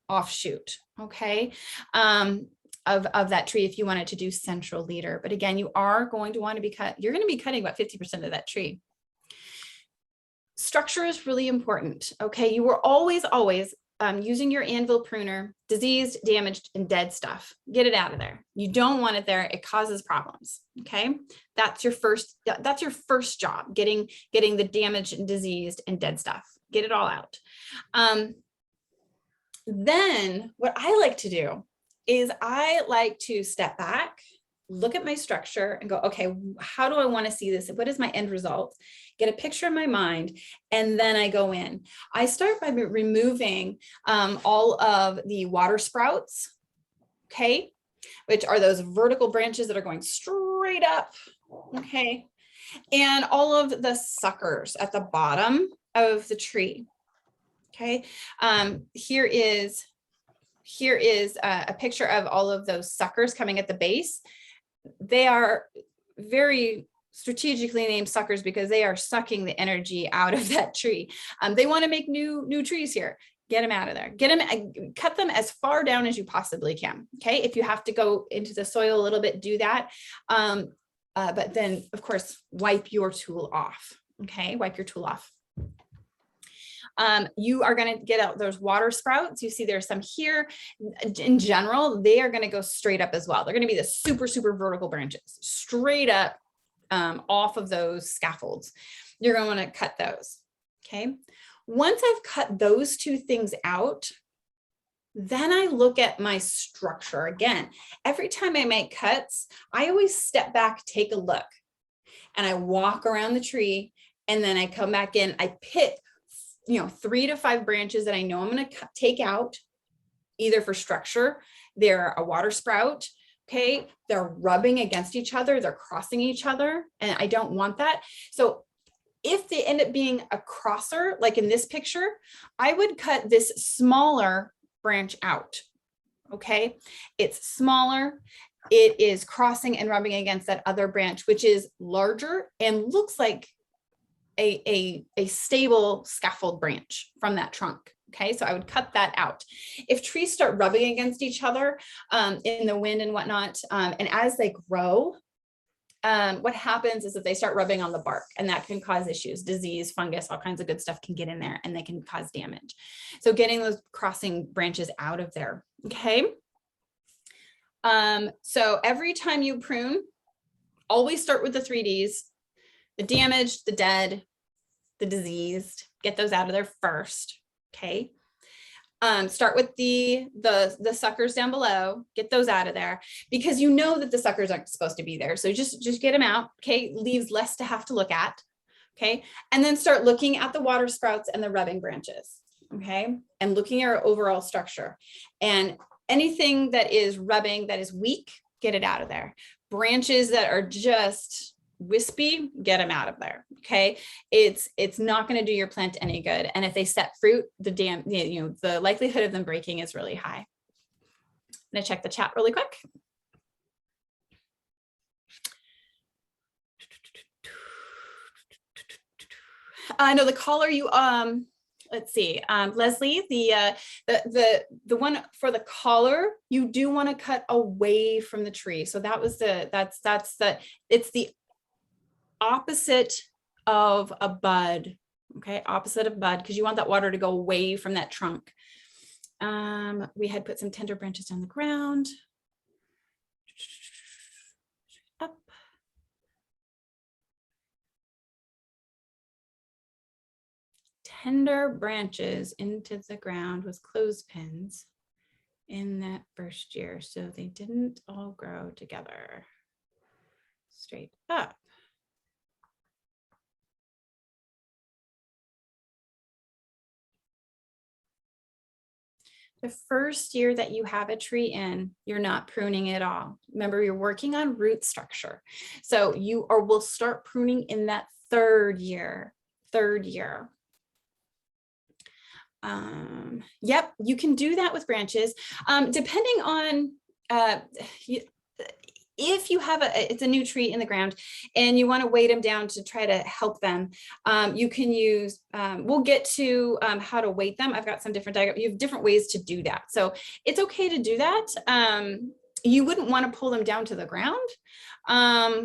offshoot, okay, of that tree if you wanted to do central leader. But again, you are going to want to be you're going to be cutting about 50% of that tree. Structure is really important, okay? You were always using your anvil pruner, diseased, damaged, and dead stuff. Get it out of there. You don't want it there. It causes problems. Okay, that's your first job. Getting the damaged and diseased and dead stuff. Get it all out. Then what I like to do is I like to step back, look at my structure, and go, okay, how do I want to see this? What is my end result? Get a picture in my mind, and then I go in. I start by removing all of the water sprouts, okay, which are those vertical branches that are going straight up, okay, and all of the suckers at the bottom of the tree, okay. Here is a picture of all of those suckers coming at the base. They are very strategically named suckers because they are sucking the energy out of that tree. They want to make new trees here. Get them out of there. Cut them as far down as you possibly can. Okay, if you have to go into the soil a little bit, do that. But then, of course, wipe your tool off. Okay, wipe your tool off. You are going to get out those water sprouts. You see there's some here. In general, they are going to go straight up as well. They're going to be the super, super vertical branches straight up off of those scaffolds. You're going to want to cut those. Okay. Once I've cut those two things out, then I look at my structure again. Every time I make cuts, I always step back, take a look, and I walk around the tree, and then I come back in. I pick 3 to 5 branches that I know I'm going to take out, either for structure, they're a water sprout, okay, they're rubbing against each other, they're crossing each other, and I don't want that. So if they end up being a crosser, like in this picture, I would cut this smaller branch out, okay? It's smaller, it is crossing and rubbing against that other branch, which is larger and looks like a stable scaffold branch from that trunk. Okay, so I would cut that out. If trees start rubbing against each other in the wind and whatnot, and as they grow, what happens is that they start rubbing on the bark, and that can cause issues, disease, fungus, all kinds of good stuff can get in there, and they can cause damage. So getting those crossing branches out of there. Okay. So every time you prune, always start with the 3Ds. The damaged, the dead, the diseased, get those out of there first, okay? Start with the suckers down below, get those out of there, because you know that the suckers aren't supposed to be there. So just get them out, okay? Leaves less to have to look at, okay? And then start looking at the water sprouts and the rubbing branches, okay? And looking at your overall structure. And anything that is rubbing, that is weak, get it out of there. Branches that are just wispy, get them out of there. Okay, it's not going to do your plant any good, and if they set fruit, the likelihood of them breaking is really high. I'm going to check the chat really quick. I know the collar you let's see, Leslie, the one for the collar, you do want to cut away from the tree. So that was it's the opposite of a bud, okay, opposite of bud, because you want that water to go away from that trunk. We had put some tender branches down the ground. Up. Tender branches into the ground with clothespins in that first year, so they didn't all grow together. Straight up. The first year that you have a tree in, you're not pruning at all. Remember, you're working on root structure. So you will start pruning in that third year. Yep, you can do that with branches. Depending on if you have it's a new tree in the ground and you want to weight them down to try to help them, you can use, we'll get to how to weight them. I've got some different diagrams. You have different ways to do that. So it's okay to do that. You wouldn't want to pull them down to the ground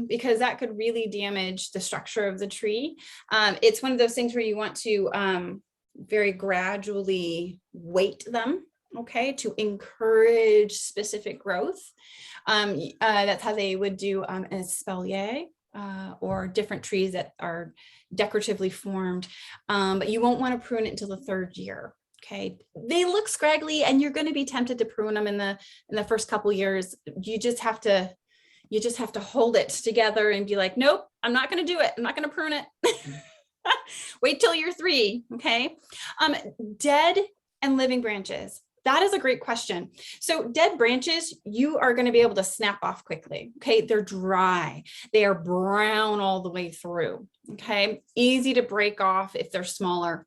because that could really damage the structure of the tree. It's one of those things where you want to very gradually weight them, okay, to encourage specific growth. That's how they would do an espalier or different trees that are decoratively formed, but you won't want to prune it until the third year. Okay, they look scraggly and you're going to be tempted to prune them in the first couple years. You just have to hold it together and be like, nope, I'm not going to do it. I'm not going to prune it. Wait till year 3. Okay. Dead and living branches. That is a great question. So dead branches, you are going to be able to snap off quickly. Okay. They're dry. They are brown all the way through. Okay. Easy to break off if they're smaller.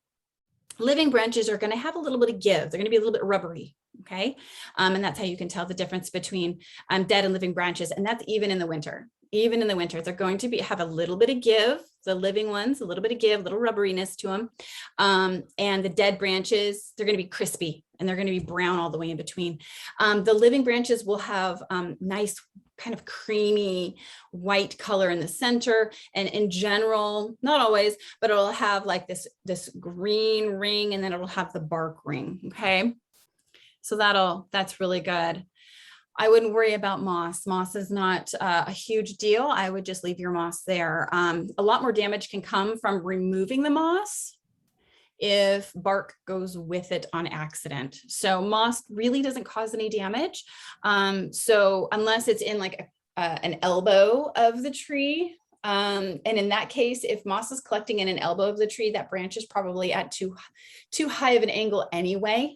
Living branches are going to have a little bit of give. They're going to be a little bit rubbery. Okay. And that's how you can tell the difference between dead and living branches. And that's even in the winter. Even in the winter, they're going to have a little bit of give, the living ones, a little bit of give, a little rubberiness to them. And the dead branches, they're going to be crispy and they're going to be brown all the way in between. The living branches will have nice kind of creamy white color in the center. And in general, not always, but it'll have like this green ring and then it'll have the bark ring. Okay. So that's really good. I wouldn't worry about moss. Moss is not a huge deal. I would just leave your moss there. A lot more damage can come from removing the moss if bark goes with it on accident. So moss really doesn't cause any damage. So unless it's in like an elbow of the tree, and in that case, if moss is collecting in an elbow of the tree, that branch is probably at too high of an angle anyway,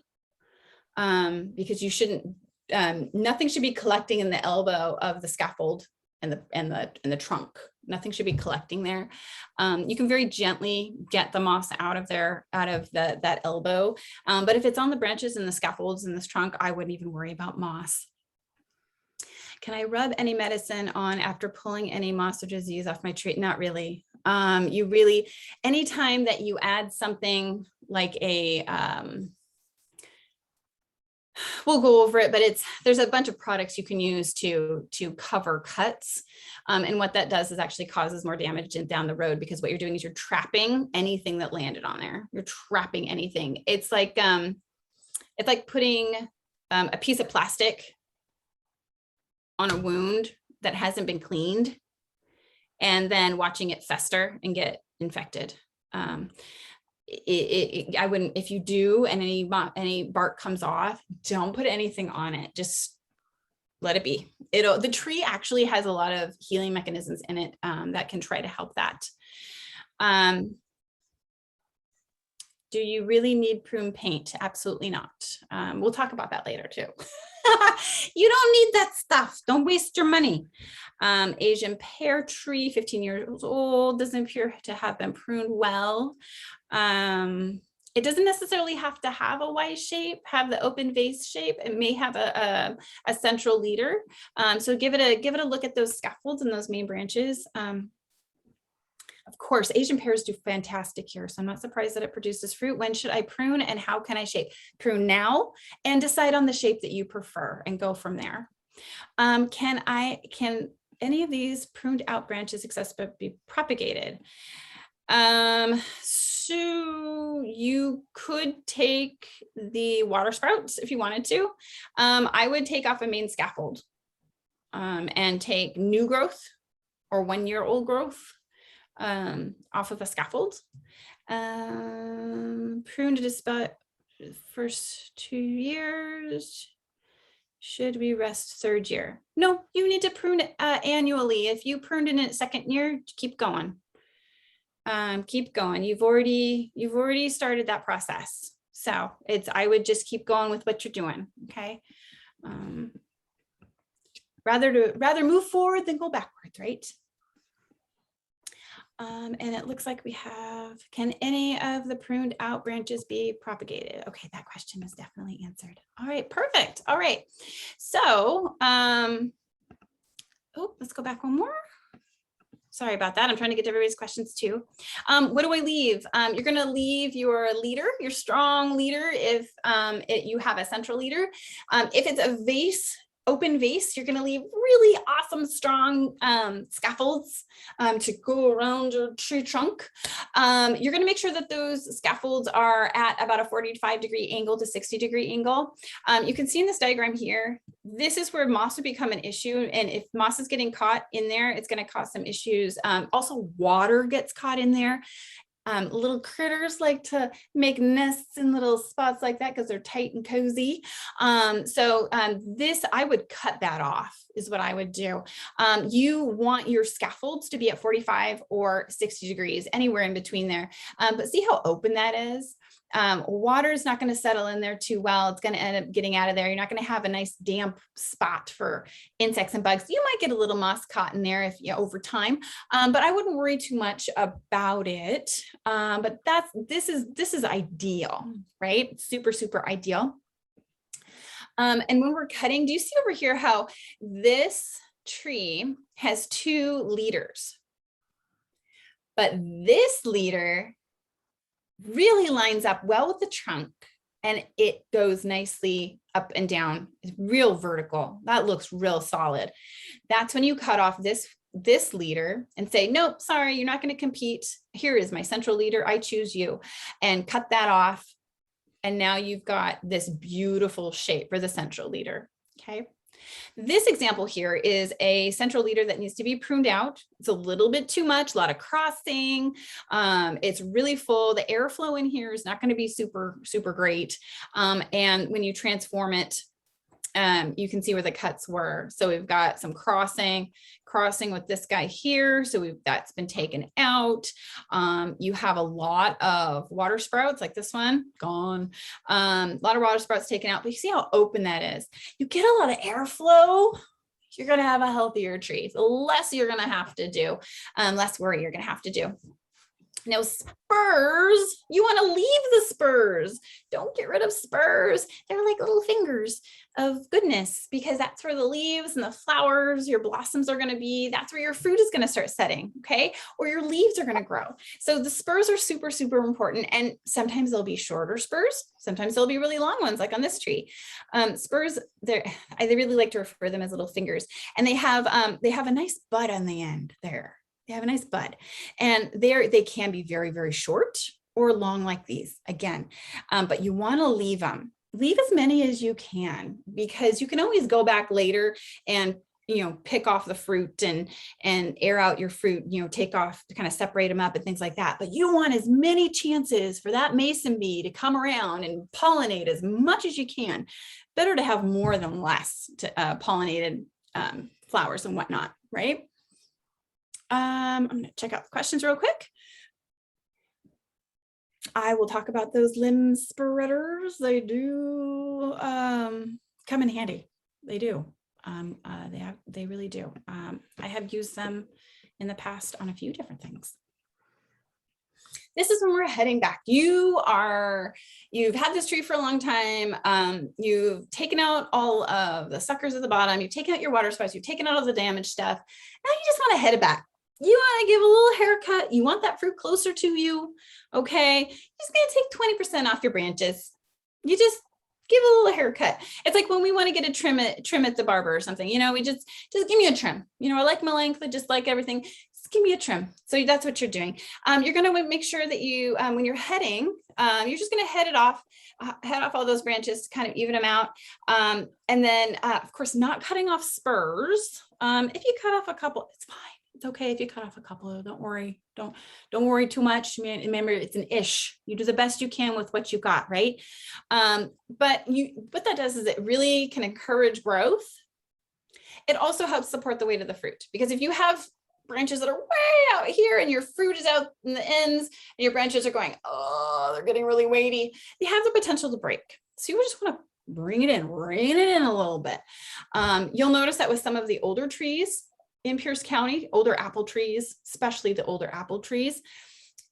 because you shouldn't. Nothing should be collecting in the elbow of the scaffold and the trunk. Nothing should be collecting there. You can very gently get the moss out of that elbow. But if it's on the branches and the scaffolds in this trunk, I wouldn't even worry about moss. Can I rub any medicine on after pulling any moss or disease off my tree? Not really. Anytime that you add something like we'll go over it, but there's a bunch of products you can use to cover cuts. And what that does is actually causes more damage down the road, because what you're doing is you're trapping anything that landed on there. You're trapping anything. It's like putting a piece of plastic on a wound that hasn't been cleaned and then watching it fester and get infected. I wouldn't, if you do and any bark comes off, don't put anything on it. Just let it be. The tree actually has a lot of healing mechanisms in it that can try to help that. Do you really need prune paint? Absolutely not. We'll talk about that later too. You don't need that stuff. Don't waste your money. Asian pear tree, 15 years old, doesn't appear to have been pruned well. It doesn't necessarily have to have a Y shape, have the open vase shape. It may have a central leader. So give it a look at those scaffolds and those main branches. Of course, Asian pears do fantastic here, so I'm not surprised that it produces fruit. When should I prune and how can I shape? Prune now and decide on the shape that you prefer and go from there. Can any of these pruned out branches successfully be propagated? So You could take the water sprouts if you wanted to. I would take off a main scaffold and take new growth or 1 year old growth off of a scaffold. Prune to about first 2 years. Should we rest 3rd year? No, you need to prune it annually. If you pruned in it 2nd year, keep going. Keep going. You've already started that process. So I would just keep going with what you're doing. Okay. Rather move forward than go backwards, right? And it looks like we have, can any of the pruned out branches be propagated? Okay, that question is definitely answered. All right, perfect. All right. So, let's go back one more. Sorry about that. I'm trying to get to everybody's questions too. What do I leave? You're going to leave your leader, your strong leader, if you have a central leader. If it's a vase, open vase, you're going to leave really awesome, strong scaffolds to go around your tree trunk. You're going to make sure that those scaffolds are at about a 45-degree angle to 60-degree angle. You can see in this diagram here, this is where moss would become an issue. And if moss is getting caught in there, it's going to cause some issues. Also, water gets caught in there. Little critters like to make nests in little spots like that because they're tight and cozy. This, I would cut that off is what I would do. You want your scaffolds to be at 45 or 60 degrees, anywhere in between there. But see how open that is? Water is not going to settle in there too well. It's going to end up getting out of there. You're not going to have a nice damp spot for insects and bugs. You might get a little moss caught in there over time, but I wouldn't worry too much about it. But this is ideal, right? Super, super ideal. And when we're cutting, do you see over here how this tree has 2 leaders? But this leader really lines up well with the trunk and it goes nicely up and down. It's real vertical. That looks real solid. That's when you cut off this leader and say, nope, sorry, you're not going to compete. Here is my central leader. I choose you, and cut that off. And now you've got this beautiful shape for the central leader. Okay. This example here is a central leader that needs to be pruned out. It's a little bit too much, a lot of crossing. It's really full. The airflow in here is not going to be super, super great. And when you transform it, you can see where the cuts were. So we've got some crossing with this guy here. So that's been taken out. You have a lot of water sprouts like this one, gone. A lot of water sprouts taken out, but you see how open that is. You get a lot of airflow, you're going to have a healthier tree. The less you're going to have to do, less worry you're going to have to do. Now, spurs, you want to leave the spurs. Don't get rid of spurs. They're like little fingers of goodness, because that's where the leaves and the flowers, your blossoms are going to be. That's where your fruit is going to start setting, okay? Or your leaves are going to grow. So the spurs are super, super important. And sometimes they'll be shorter spurs. Sometimes they'll be really long ones, like on this tree. Spurs, I really like to refer to them as little fingers. And they have a nice bud on the end there. They have a nice bud, and they can be very, very short or long like these again, but you want to leave them. Leave as many as you can, because you can always go back later and, pick off the fruit and air out your fruit, take off to kind of separate them up and things like that. But you want as many chances for that mason bee to come around and pollinate as much as you can. Better to have more than less pollinated flowers and whatnot, right? I'm going to check out the questions real quick. I will talk about those limb spreaders. They do come in handy. They do. They really do. I have used them in the past on a few different things. This is when we're heading back. You've had this tree for a long time. You've taken out all of the suckers at the bottom. You've taken out your water sprouts. You've taken out all the damaged stuff. Now you just want to head it back. You want to give a little haircut. You want that fruit closer to you. Okay. You're just going to take 20% off your branches. You just give a little haircut. It's like when we want to get a trim at the barber or something, we just give me a trim. I like my length. I just like everything. just give me a trim. So that's what you're doing. You're going to make sure that you, when you're heading, you're just going to head off all those branches to kind of even them out. And then, of course, not cutting off spurs. If you cut off a couple, it's fine. It's okay if you cut off a couple. Don't worry. Don't worry too much. Remember, it's an ish. You do the best you can with what you got, right? But what that does is it really can encourage growth. It also helps support the weight of the fruit, because if you have branches that are way out here and your fruit is out in the ends and your branches are going, oh, they're getting really weighty, they have the potential to break. So you just want to bring it in a little bit. You'll notice that with some of the older trees in Pierce County, older apple trees, especially the older apple trees,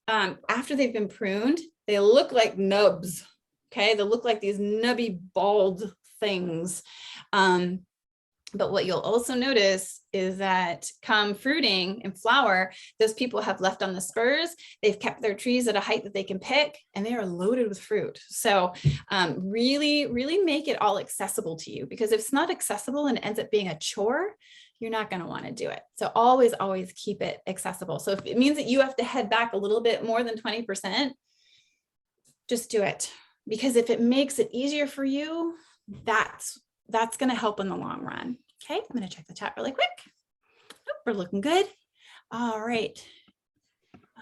after they've been pruned, they look like nubs. Okay, they look like these nubby bald things. But what you'll also notice is that come fruiting and flower, those people have left on the spurs. They've kept their trees at a height that they can pick, and they are loaded with fruit. So really, really make it all accessible to you, because if it's not accessible and it ends up being a chore, you're not going to want to do it. So always, always keep it accessible. So if it means that you have to head back a little bit more than 20%, just do it. Because if it makes it easier for you, that's going to help in the long run. Okay, I'm going to check the chat really quick. Oh, we're looking good. All right.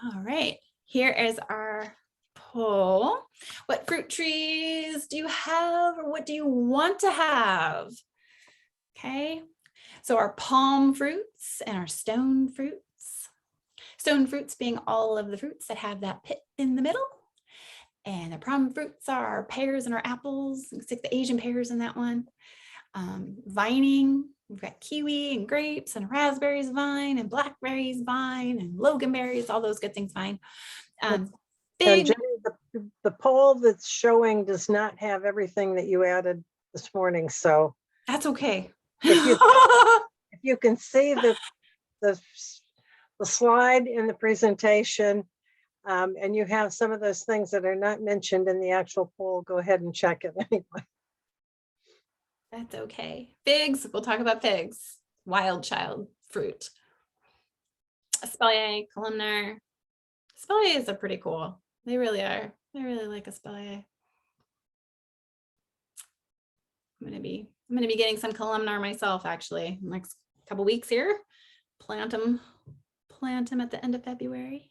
All right. Here is our poll. What fruit trees do you have, or what do you want to have? Okay. So our palm fruits and our stone fruits. Stone fruits being all of the fruits that have that pit in the middle. And the palm fruits are our pears and our apples. You can stick the Asian pears in that one. Vining, we've got kiwi and grapes and raspberries vine and blackberries vine and loganberries, all those good things vine. And Jenny, the poll that's showing does not have everything that you added this morning, so that's okay. If you can see the slide in the presentation, and you have some of those things that are not mentioned in the actual poll, go ahead and check it anyway. That's okay. Figs, we'll talk about figs. Wild child fruit. Espalier, columnar. Espaliers are pretty cool. They really are. I really like espalier. I'm gonna be getting some columnar myself, actually, next couple weeks here. Plant them at the end of February.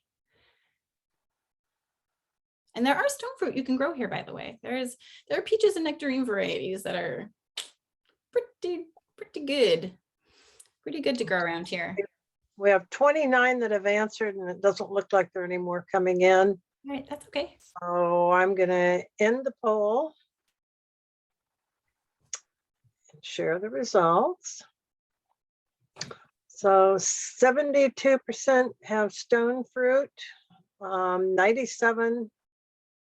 And there are stone fruit you can grow here, by the way. There are peaches and nectarine varieties that are pretty good to grow around here. We have 29 that have answered, and it doesn't look like there are any more coming in. All right, that's okay. So I'm going to end the poll and share the results. So 72% have stone fruit, 97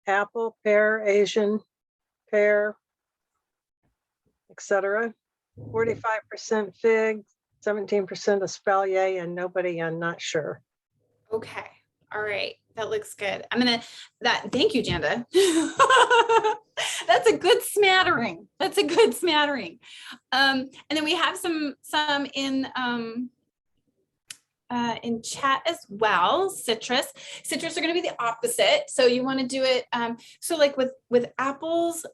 apple, pear, Asian pear, etc. 45% fig, 17% espalier, and nobody, I'm not sure. Okay. All right. That looks good. Thank you, Janda. That's a good smattering. And then we have some in chat as well. Citrus are going to be the opposite. So you want to do it. So like with apples,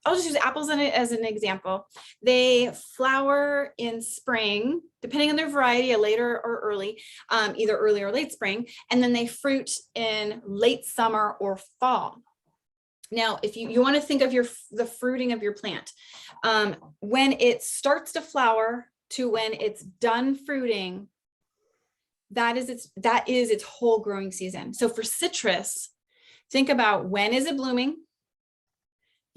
I'll just use apples as an example. They flower in spring, depending on their variety, later or early, either early or late spring, and then they fruit in late summer or fall. Now, if you want to think of the fruiting of your plant, when it starts to flower to when it's done fruiting, that is its whole growing season. So for citrus, think about when is it blooming?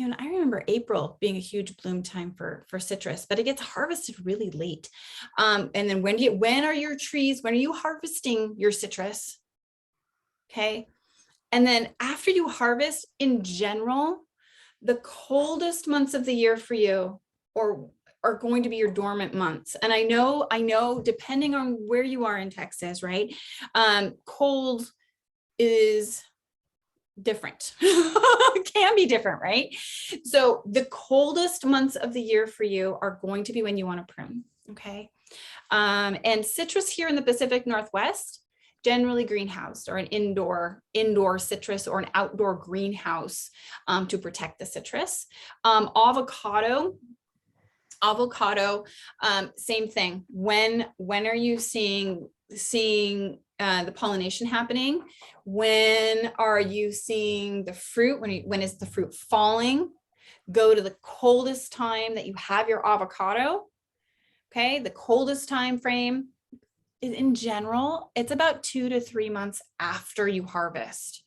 And I remember April being a huge bloom time for citrus, but it gets harvested really late. And then when are you harvesting your citrus? Okay. And then after you harvest, in general, the coldest months of the year for you are going to be your dormant months. And I know, depending on where you are in Texas, right? Cold is different. Can be different, right? So the coldest months of the year for you are going to be when you want to prune. Okay. And citrus here in the Pacific Northwest, generally greenhoused, or an indoor citrus or an outdoor greenhouse to protect the citrus. Avocado, same thing. When are you seeing the pollination happening? When are you seeing the fruit? When is the fruit falling? Go to the coldest time that you have your avocado. Okay, the coldest time frame is, in general, it's about 2 to 3 months after you harvest.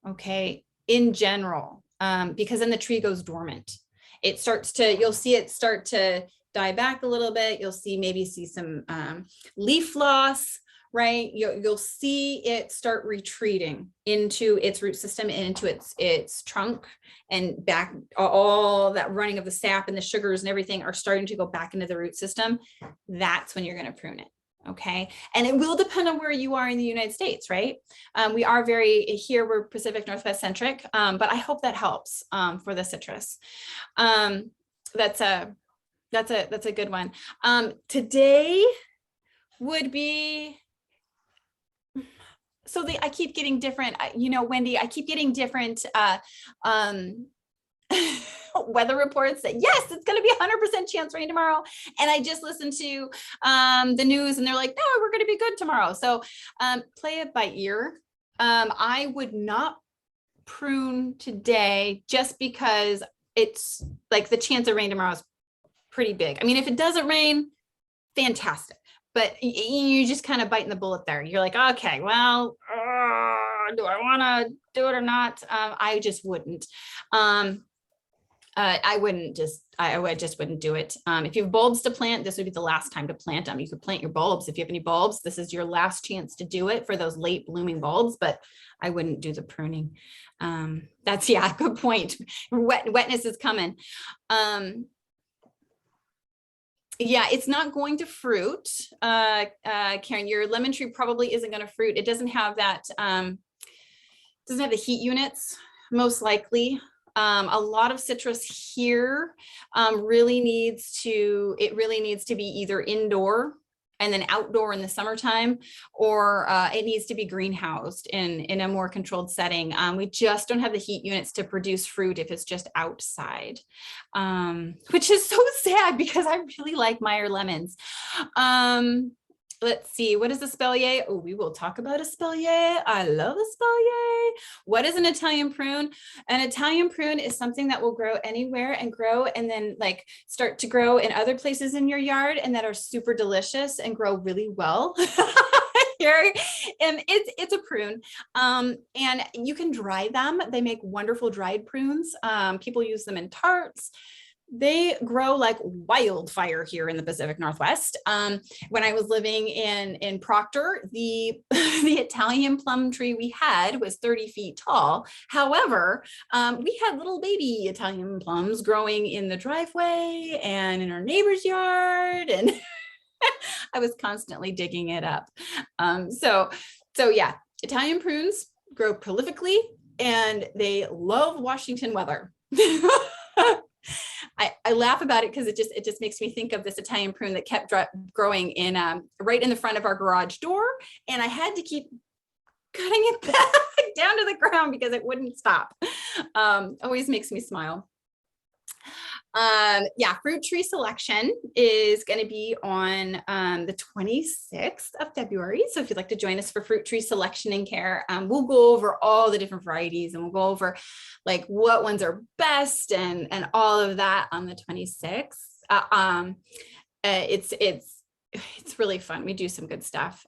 Okay, in general, because then the tree goes dormant. It starts to, you'll see it start to die back a little bit. You'll maybe see some leaf loss, right? You'll see it start retreating into its root system and into its trunk, and back. All that running of the sap and the sugars and everything are starting to go back into the root system. That's when you're going to prune it. Okay. And it will depend on where you are in the United States, right? We are we're Pacific Northwest centric, but I hope that helps for the citrus. That's a good one. Today would be, I keep getting different, Wendy, I keep getting different weather reports that yes, it's going to be 100% chance rain tomorrow. And I just listened to the news and they're like, no, we're going to be good tomorrow. So play it by ear. I would not prune today just because it's like the chance of rain tomorrow is pretty big. I mean, if it doesn't rain, fantastic. But you just kind of biting the bullet there. You're like, okay, well, do I want to do it or not? I just wouldn't. I just wouldn't do it. If you have bulbs to plant, this would be the last time to plant them. You could plant your bulbs. If you have any bulbs, this is your last chance to do it for those late blooming bulbs, but I wouldn't do the pruning. Good point. Wetness is coming. It's not going to fruit. Karen, your lemon tree probably isn't going to fruit. It doesn't have that, doesn't have the heat units, most likely. A lot of citrus here really needs to be either indoor and then outdoor in the summertime, or it needs to be greenhoused in a more controlled setting. We just don't have the heat units to produce fruit if it's just outside, which is so sad because I really like Meyer lemons. Let's see, what is espalier? Oh, we will talk about espalier. I love espalier. What is an Italian prune? An Italian prune is something that will grow anywhere and grow and then like start to grow in other places in your yard and that are super delicious and grow really well. Here, and it's a prune, and you can dry them. They make wonderful dried prunes. People use them in tarts. They grow like wildfire here in the Pacific Northwest. When I was living in Proctor, the Italian plum tree we had was 30 feet tall. However, we had little baby Italian plums growing in the driveway and in our neighbor's yard, and I was constantly digging it up. So yeah, Italian prunes grow prolifically and they love Washington weather. I laugh about it because it just makes me think of this Italian prune that kept growing in right in the front of our garage door, and I had to keep cutting it back down to the ground because it wouldn't stop. Always makes me smile. Fruit tree selection is going to be on the 26th of February. So if you'd like to join us for fruit tree selection and care, we'll go over all the different varieties and we'll go over like what ones are best and all of that on the 26th. It's really fun. We do some good stuff.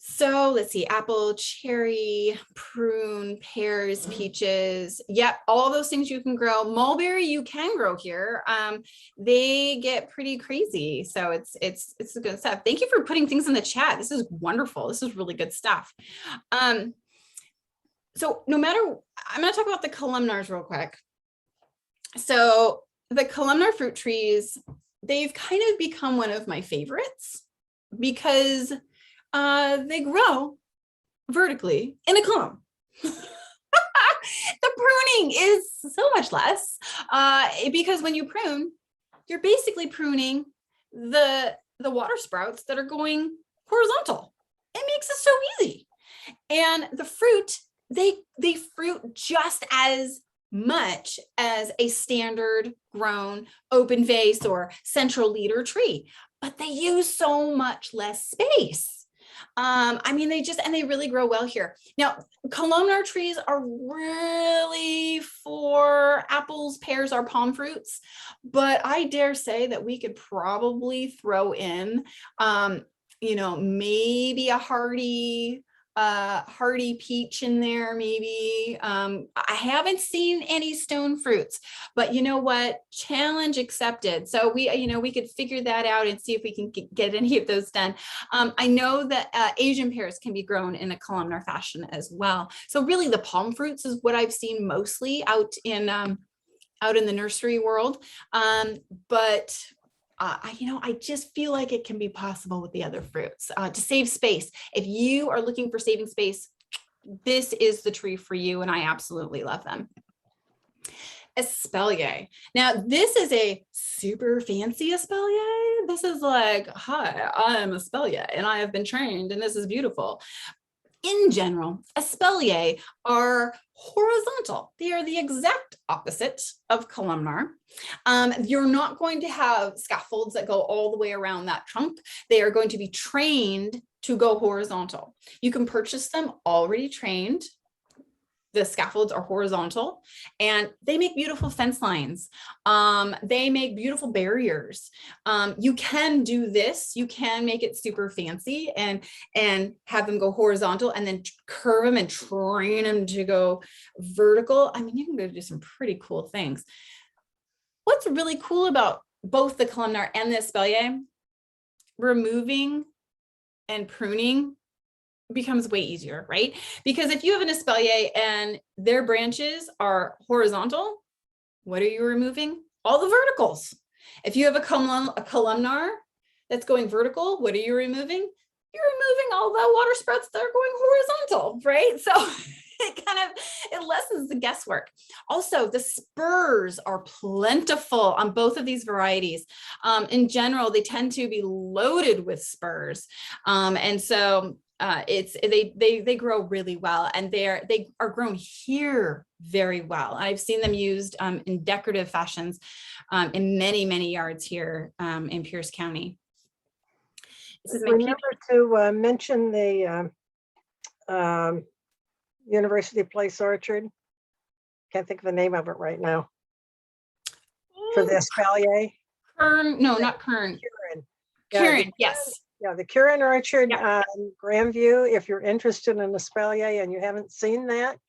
So let's see, apple, cherry, prune, pears, peaches. Yep, all those things you can grow. Mulberry you can grow here. They get pretty crazy. So it's good stuff. Thank you for putting things in the chat. This is wonderful. This is really good stuff. So no matter, I'm going to talk about the columnars real quick. So the columnar fruit trees, they've kind of become one of my favorites because they grow vertically in a column. The pruning is so much less because when you prune, you're basically pruning the water sprouts that are going horizontal. It makes it so easy. And the fruit, they fruit just as much as a standard grown open vase or central leader tree, but they use so much less space. I mean, they really grow well here. Now, columnar trees are really for apples, pears, or palm fruits, but I dare say that we could probably throw in, you know, maybe a hardy peach in there, maybe. I haven't seen any stone fruits, but you know what? Challenge accepted. So we could figure that out and see if we can get any of those done. I know that Asian pears can be grown in a columnar fashion as well. So really the palm fruits is what I've seen mostly out in the nursery world. But I just feel like it can be possible with the other fruits to save space. If you are looking for saving space, this is the tree for you, and I absolutely love them. Espalier. Now, this is a super fancy espalier. This is like, hi, I'm espalier, and I have been trained, and this is beautiful. In general, espalier are horizontal. They are the exact opposite of columnar. You're not going to have scaffolds that go all the way around that trunk. They are going to be trained to go horizontal. You can purchase them already trained. The scaffolds are horizontal and they make beautiful fence lines. They make beautiful barriers. You can do this. You can make it super fancy and have them go horizontal and then curve them and train them to go vertical. I mean, you can go do some pretty cool things. What's really cool about both the columnar and the espalier, removing and pruning becomes way easier, right? Because if you have an espalier and their branches are horizontal, what are you removing? All the verticals. If you have a columnar that's going vertical, what are you removing? You're removing all the water sprouts that are going horizontal, right? So it lessens the guesswork. Also, the spurs are plentiful on both of these varieties. In general, they tend to be loaded with spurs. And so they grow really well, and they are grown here very well. I've seen them used in decorative fashions in many yards here in Pierce County. Remember to mention the University Place Orchard. Can't think of the name of it right now. For the espalier. Kern, no, not Kern. Karen, yes. Yeah, the Curran Orchard on Grandview. If you're interested in espalier and you haven't seen that,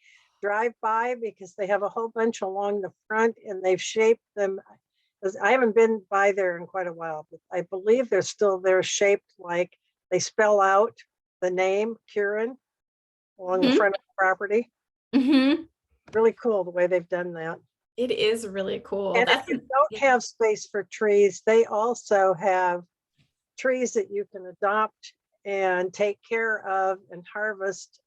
drive by because they have a whole bunch along the front and they've shaped them. I haven't been by there in quite a while, but I believe they're shaped like they spell out the name Curran along the front of the property. Really cool the way they've done that. It is really cool. And if you don't have space for trees, they also have trees that you can adopt and take care of and harvest.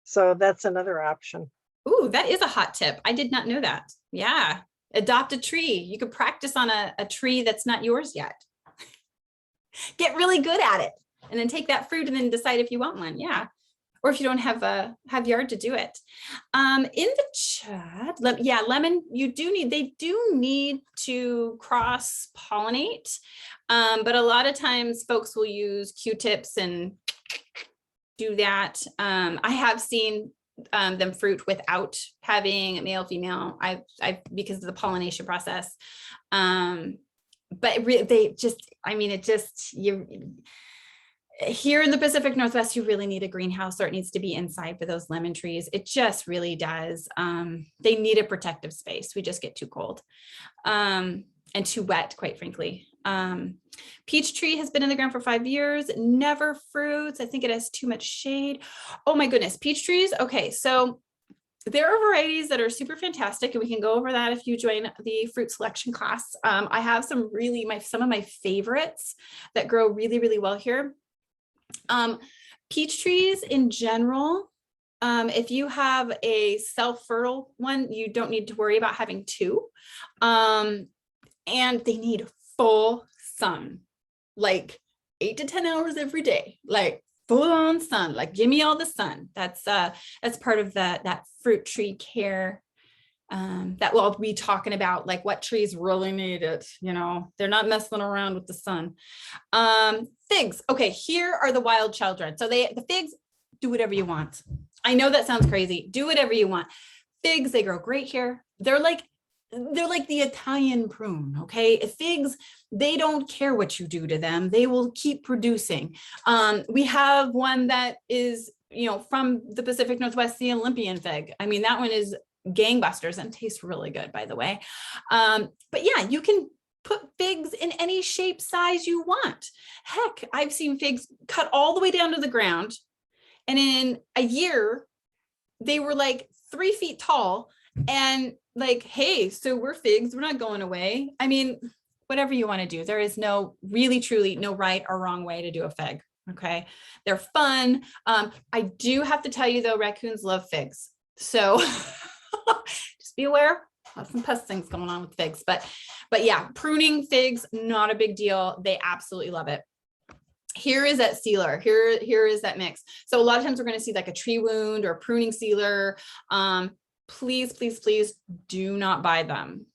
So that's another option. Ooh, that is a hot tip. I did not know that. Yeah. Adopt a tree. You could practice on a tree that's not yours yet. Get really good at it and then take that fruit and then decide if you want one. Yeah. Or if you don't have yard to do it. In the chat, lemon, they do need to cross pollinate. But a lot of times folks will use Q-tips and do that. I have seen them fruit without having male, female, because of the pollination process. But here in the Pacific Northwest, you really need a greenhouse, or it needs to be inside for those lemon trees. It just really does. They need a protective space. We just get too cold and too wet, quite frankly. Peach tree has been in the ground for 5 years, never fruits. I think it has too much shade. Oh my goodness, peach trees. Okay, so there are varieties that are super fantastic, and we can go over that if you join the fruit selection class. I have some of my favorites that grow really well here. Peach trees in general, if you have a self-fertile one, you don't need to worry about having two. And they need full sun, like 8 to 10 hours every day, like full on sun, like give me all the sun. That's part of that fruit tree care that we'll be talking about, like what trees really need it, you know, they're not messing around with the sun. Figs. Okay, here are the wild children. So the figs, do whatever you want. I know that sounds crazy. Do whatever you want. Figs, they grow great here. They're like the Italian prune. Okay, figs, they don't care what you do to them. They will keep producing. We have one that is, you know, from the Pacific Northwest, the Olympian fig. I mean, that one is gangbusters and tastes really good, by the way. But yeah, you can put figs in any shape, size you want. Heck, I've seen figs cut all the way down to the ground, and in a year they were like 3 feet tall, and like, hey, so we're figs, we're not going away. I mean, whatever you want to do. There is no, really truly no right or wrong way to do a fig. Okay, they're fun. I do have to tell you though, raccoons love figs, so just be aware. Have some pest things going on with figs, but yeah, pruning figs, not a big deal. They absolutely love it. Here is that sealer. Here is that mix. So a lot of times we're going to see like a tree wound or a pruning sealer. Please, please, please do not buy them.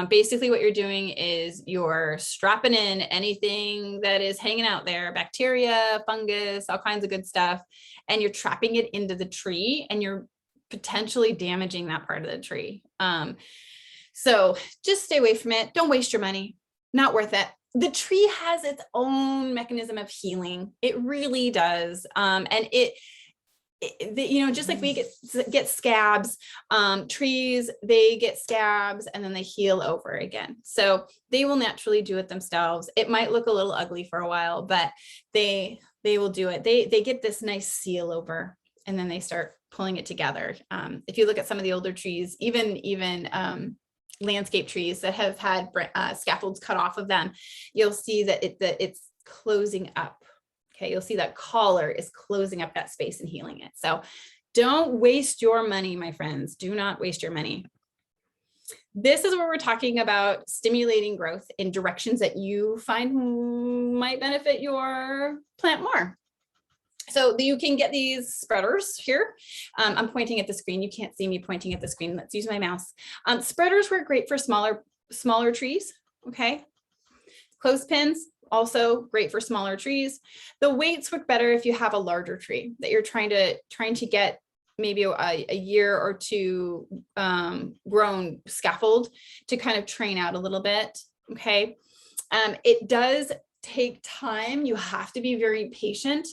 Basically what you're doing is you're strapping in anything that is hanging out there, bacteria, fungus, all kinds of good stuff, and you're trapping it into the tree, and you're potentially damaging that part of the tree. So just stay away from it. Don't waste your money. Not worth it. The tree has its own mechanism of healing. It really does. And you know, just like we get scabs, trees, they get scabs and then they heal over again. So they will naturally do it themselves. It might look a little ugly for a while, but they will do it. They get this nice seal over, and then they start pulling it together. If you look at some of the older trees, even landscape trees that have had scaffolds cut off of them, you'll see that it's closing up. Okay, you'll see that collar is closing up that space and healing it. So don't waste your money, my friends. Do not waste your money. This is where we're talking about stimulating growth in directions that you find might benefit your plant more. So you can get these spreaders here. I'm pointing at the screen. You can't see me pointing at the screen. Let's use my mouse. Spreaders work great for smaller trees. Okay. Clothespins, also great for smaller trees. The weights work better if you have a larger tree that you're trying to get maybe a year or two grown scaffold to kind of train out a little bit. Okay. It does take time. You have to be very patient.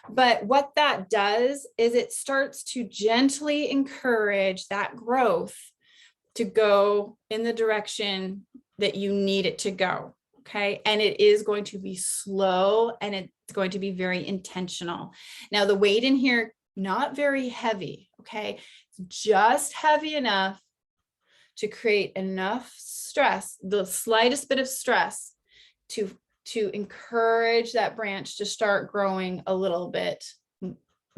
But what that does is it starts to gently encourage that growth to go in the direction that you need it to go. Okay. And it is going to be slow, and it's going to be very intentional. Now, the weight in here, not very heavy. Okay. It's just heavy enough to create enough stress, the slightest bit of stress to encourage that branch to start growing a little bit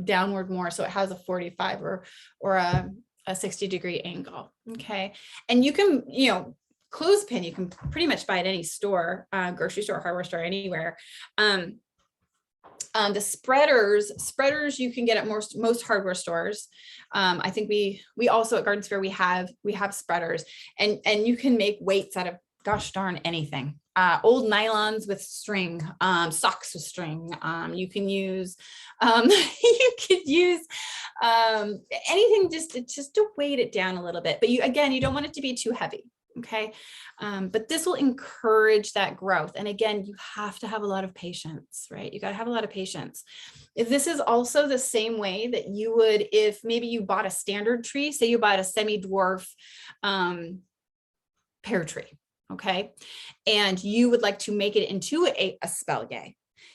downward more. So it has a 45 or a 60-degree angle. Okay. And you can, you know, clothespin, you can pretty much buy at any store, grocery store, hardware store, anywhere. The spreaders you can get at most hardware stores. I think we also at Gardensphere, we have spreaders, and you can make weights out of gosh darn anything. Old nylons with string, socks with string. You can use anything just to weight it down a little bit. But you don't want it to be too heavy. Okay. But this will encourage that growth. And again, you have to have a lot of patience, right? You got to have a lot of patience. If this is also the same way that you would, if maybe you bought a standard tree, say you bought a semi-dwarf pear tree. Okay. And you would like to make it into a espalier.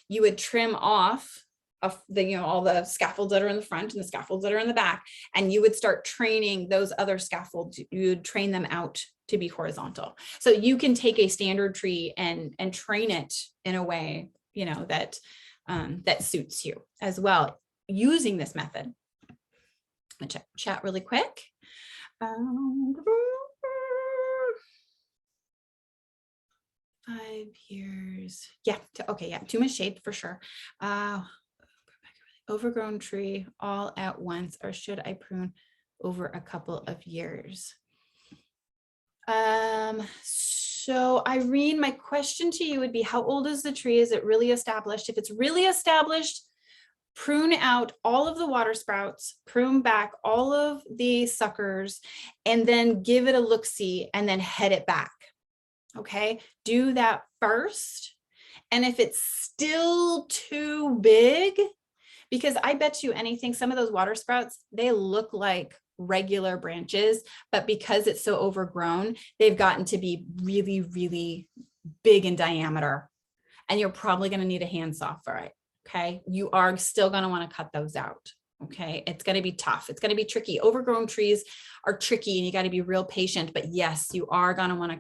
You would trim off of all the scaffolds that are in the front and the scaffolds that are in the back, and you would start training those other scaffolds. You would train them out to be horizontal. So you can take a standard tree and train it in a way, that that suits you as well using this method. I'm gonna check chat really quick. 5 years. Yeah. Okay. Yeah. Too much shade for sure. Overgrown tree all at once, or should I prune over a couple of years? So Irene, my question to you would be, how old is the tree? Is it really established? If it's really established, prune out all of the water sprouts, prune back all of the suckers, and then give it a look-see and then head it back. Okay, do that first. And if it's still too big, because I bet you anything, some of those water sprouts, they look like regular branches, but because it's so overgrown, they've gotten to be really, really big in diameter. And you're probably going to need a handsaw for it. Okay. You are still going to want to cut those out. Okay. It's going to be tough. It's going to be tricky. Overgrown trees are tricky and you got to be real patient, but yes, you are going to want to,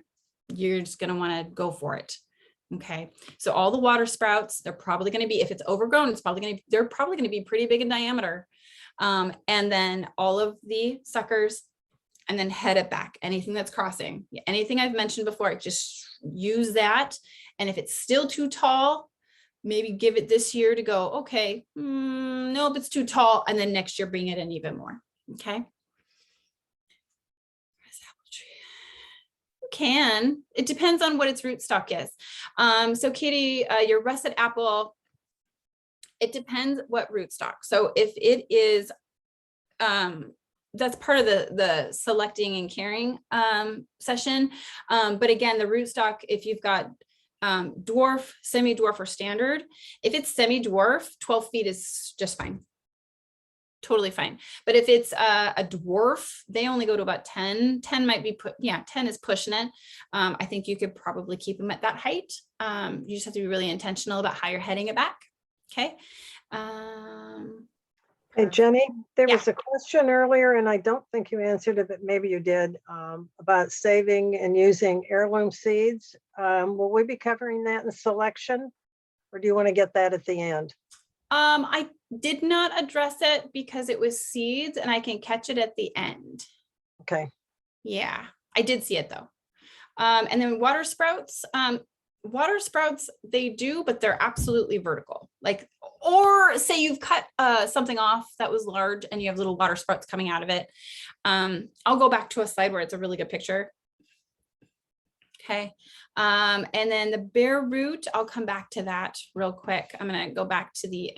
you're just going to want to go for it. Okay. So all the water sprouts, they're probably going to be, if it's overgrown, they're probably going to be pretty big in diameter. And then all of the suckers, and then head it back. Anything that's crossing, anything I've mentioned before, just use that. And if it's still too tall, maybe give it this year to go, okay, nope, it's too tall. And then next year, bring it in even more. Okay. Can, it depends on what its rootstock is. So Katie, your russet apple, it depends what rootstock. So if it is, that's part of the selecting and caring session. But again, the rootstock, if you've got dwarf, semi-dwarf, or standard, if it's semi-dwarf, 12 feet is just fine. Totally fine. But if it's a dwarf, they only go to about 10. 10 might be 10 is pushing it. I think you could probably keep them at that height. You just have to be really intentional about how you're heading it back. Okay. Hey, Jenny, there was a question earlier, and I don't think you answered it, but maybe you did, about saving and using heirloom seeds. Will we be covering that in selection, or do you want to get that at the end? I did not address it because it was seeds, and I can catch it at the end. Okay. Yeah, I did see it though. And then water sprouts, they do, but they're absolutely vertical. Like, or say you've cut something off that was large and you have little water sprouts coming out of it. I'll go back to a slide where it's a really good picture. Okay. And then the bare root, I'll come back to that real quick. I'm going to go back to the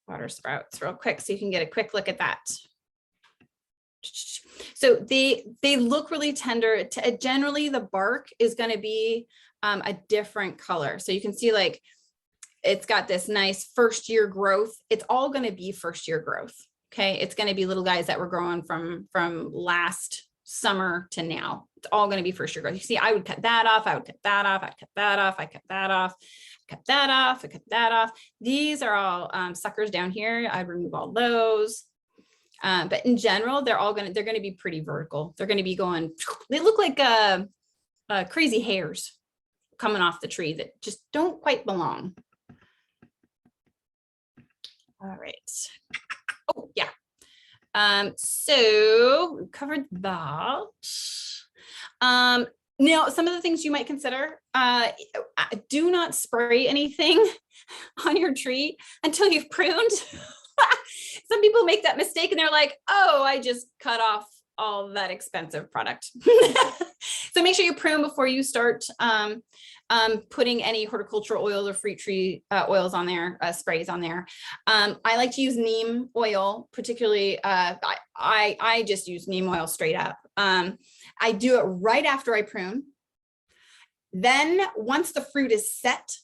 water sprouts real quick so you can get a quick look at that. So they look really tender. Generally, the bark is going to be a different color. So you can see like it's got this nice first year growth. It's all going to be first year growth. Okay. It's going to be little guys that were growing from last summer to now. It's all going to be first year growth. You see, I would cut that off. I would cut that off. I'd cut that off. I cut that off. Cut that off. I cut that off. These are all suckers down here. I'd remove all those. But in general, they're going to be pretty vertical. They're going to be going, they look like crazy hairs coming off the tree that just don't quite belong. All right. Oh, yeah. So we covered that. Now, some of the things you might consider, do not spray anything on your tree until you've pruned. Some people make that mistake and they're like, oh, I just cut off all that expensive product. So make sure you prune before you start putting any horticultural oils or fruit tree oils on there, sprays on there. I like to use neem oil, particularly, I just use neem oil straight up. I do it right after I prune. Then once the fruit is set,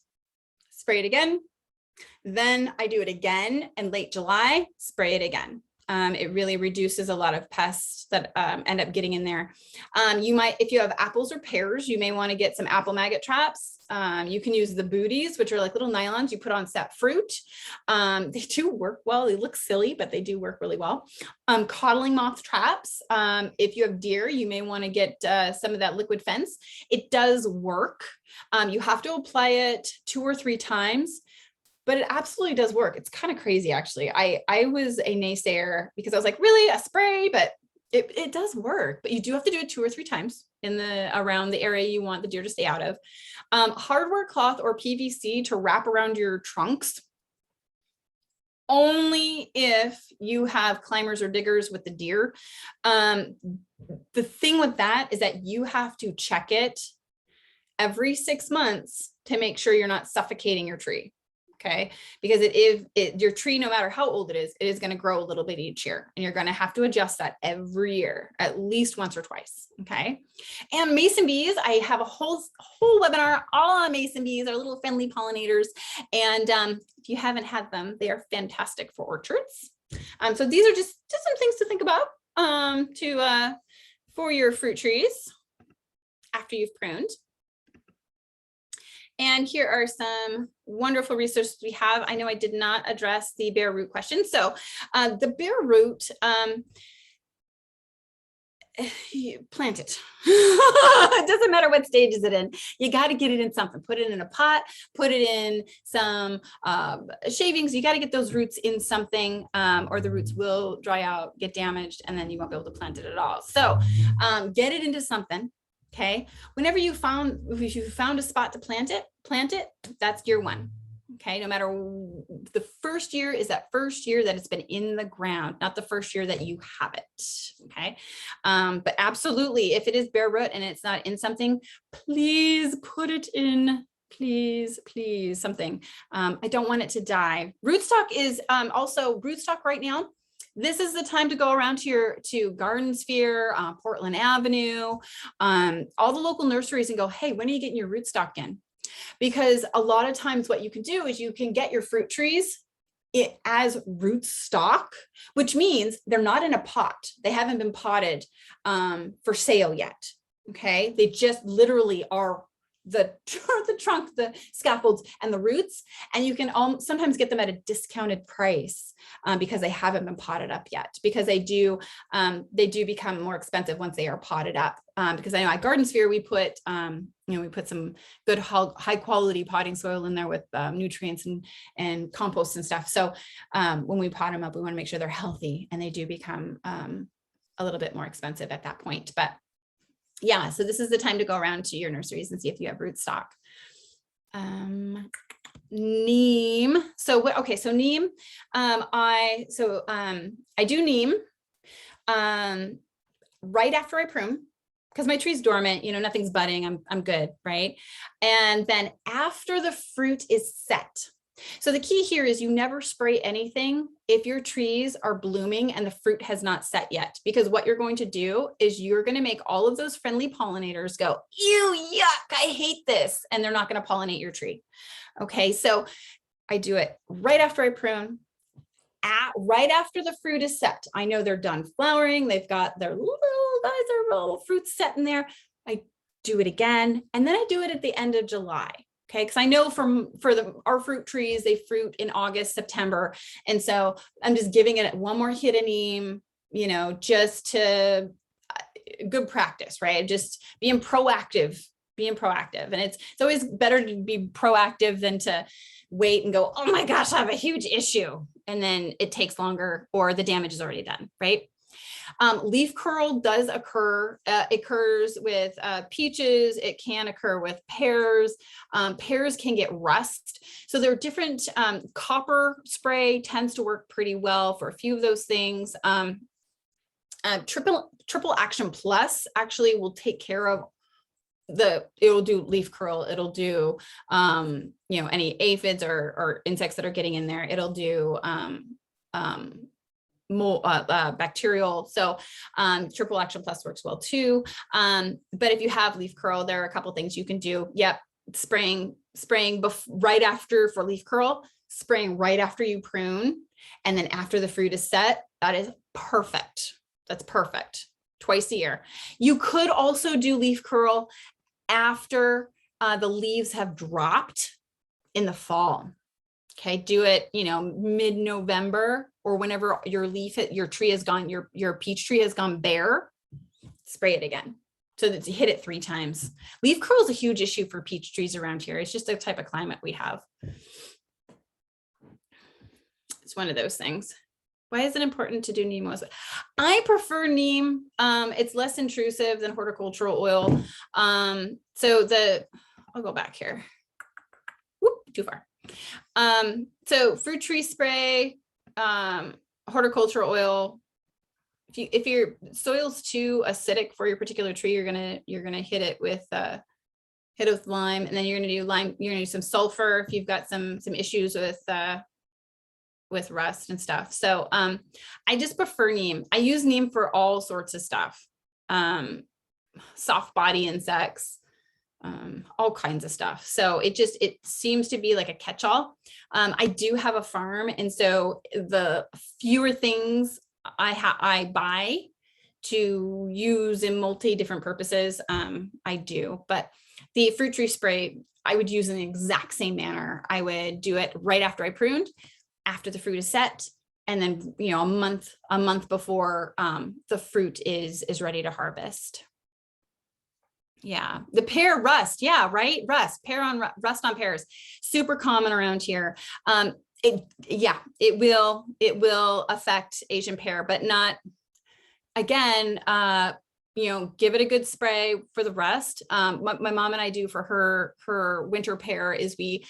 spray it again. Then I do it again in late July, spray it again. It really reduces a lot of pests that end up getting in there. You might, if you have apples or pears, you may want to get some apple maggot traps. You can use the booties, which are like little nylons you put on set fruit. They do work well. They look silly, but they do work really well. Codling moth traps. If you have deer, you may want to get some of that liquid fence. It does work. You have to apply it 2 or 3 times. But it absolutely does work. It's kind of crazy, actually. I was a naysayer because I was like, really, a spray? But It does work, but you do have to do it 2 or 3 times in around the area you want the deer to stay out of. Hardware cloth or PVC to wrap around your trunks, only if you have climbers or diggers with the deer. The thing with that is that you have to check it every 6 months to make sure you're not suffocating your tree. Okay, because your tree, no matter how old it is going to grow a little bit each year, and you're going to have to adjust that every year, at least once or twice. Okay, and mason bees, I have a whole webinar all on mason bees, our little friendly pollinators, and if you haven't had them, they are fantastic for orchards. So these are just some things to think about for your fruit trees after you've pruned. And here are some wonderful resources we have. I know I did not address the bare root question. So the bare root, plant it. It doesn't matter what stage is it in. You got to get it in something. Put it in a pot, put it in some shavings. You got to get those roots in something, or the roots will dry out, get damaged, and then you won't be able to plant it at all. So get it into something. Okay, whenever if you found a spot to plant it, that's year 1. Okay, no matter, the first year is that first year that it's been in the ground, not the first year that you have it. Okay, but absolutely, if it is bare root and it's not in something, please put it in. Please something. I don't want it to die. Rootstock is also rootstock right now. This is the time to go around to Gardensphere, Portland Avenue, all the local nurseries, and go, hey, when are you getting your rootstock in? Because a lot of times what you can do is you can get your fruit trees as rootstock, which means they're not in a pot. They haven't been potted for sale yet. Okay, they just literally are the trunk, the scaffolds, and the roots, and you can sometimes get them at a discounted price because they haven't been potted up yet, because they do become more expensive once they are potted up. Because I know at Gardensphere we put we put some good high quality potting soil in there with nutrients and compost and stuff. So when we pot them up, we want to make sure they're healthy, and they do become a little bit more expensive at that point. But yeah, so this is the time to go around to your nurseries and see if you have rootstock. Neem. So neem. I do neem right after I prune, because my tree's dormant. Nothing's budding. I'm good, right? And then after the fruit is set. So the key here is you never spray anything if your trees are blooming and the fruit has not set yet, because what you're going to do is you're going to make all of those friendly pollinators go, ew, yuck, I hate this. And they're not going to pollinate your tree. Okay, so I do it right after I prune, right after the fruit is set. I know they're done flowering. They've got their little fruits set in there. I do it again. And then I do it at the end of July. Okay, because I know our fruit trees, they fruit in August, September. And so I'm just giving it one more hit of neem, just to good practice, right? Just being proactive. And it's always better to be proactive than to wait and go, oh my gosh, I have a huge issue. And then it takes longer, or the damage is already done, right? Leaf curl does occur. It occurs with peaches. It can occur with pears. Pears can get rust. So there are different, copper spray tends to work pretty well for a few of those things. Triple Action Plus actually will take care of it'll do leaf curl. It'll do, any aphids or insects that are getting in there. It'll do, bacterial. So Triple Action Plus works well too. But if you have leaf curl, there are a couple things you can do. Yep, spraying right after for leaf curl, spraying right after you prune, and then after the fruit is set. That is perfect. That's perfect. Twice a year. You could also do leaf curl after the leaves have dropped in the fall. Okay, do it, mid-November, or whenever your tree has gone, your peach tree has gone bare, spray it again. So that you hit it 3 times. Leaf curl is a huge issue for peach trees around here. It's just the type of climate we have. It's one of those things. Why is it important to do neem oil? I prefer neem. It's less intrusive than horticultural oil. I'll go back here. Whoop, too far. So fruit tree spray, horticultural oil. If your soil's too acidic for your particular tree, you're gonna hit it with lime, and then you're gonna do lime. You're gonna do some sulfur if you've got some issues with rust and stuff. So I just prefer neem. I use neem for all sorts of stuff. Soft body insects, all kinds of stuff. So it seems to be like a catch-all. I do have a farm, and so the fewer things I buy to use in multi different purposes, I do. But the fruit tree spray, I would use in the exact same manner. I would do it right after I pruned, after the fruit is set, and then, you know, a month before the fruit is ready to harvest. Yeah, the pear rust. Yeah, right. Rust on pears, super common around here. It will affect Asian pear, but not, again, you know, give it a good spray for the rust. My mom and I do for her winter pear is we